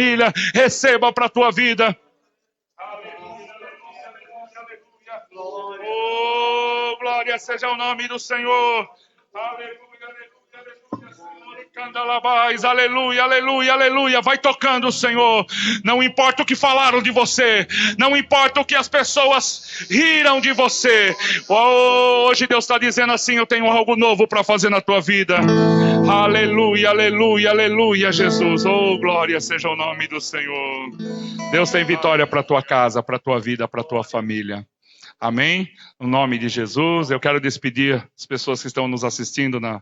receba para a tua vida. Aleluia, aleluia, aleluia. Oh, glória seja o nome do Senhor. Aleluia, aleluia, aleluia. Candalabais, aleluia, aleluia, aleluia. Vai tocando, Senhor. Não importa o que falaram de você, não importa o que as pessoas riram de você. Oh, hoje Deus está dizendo assim, eu tenho algo novo para fazer na tua vida. Aleluia, aleluia, aleluia, Jesus. Oh, glória seja o nome do Senhor. Deus tem vitória para a tua casa, para a tua vida, para a tua família. Amém? No nome de Jesus, eu quero despedir as pessoas que estão nos assistindo na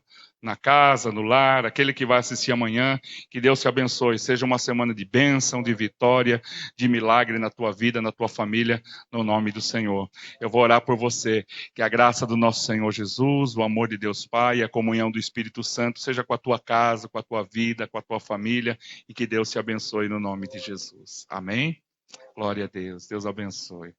casa, no lar, aquele que vai assistir amanhã. Que Deus te abençoe. Seja uma semana de bênção, de vitória, de milagre na tua vida, na tua família, no nome do Senhor. Eu vou orar por você. Que a graça do nosso Senhor Jesus, o amor de Deus Pai, a comunhão do Espírito Santo seja com a tua casa, com a tua vida, com a tua família, e que Deus te abençoe no nome de Jesus. Amém? Glória a Deus. Deus abençoe.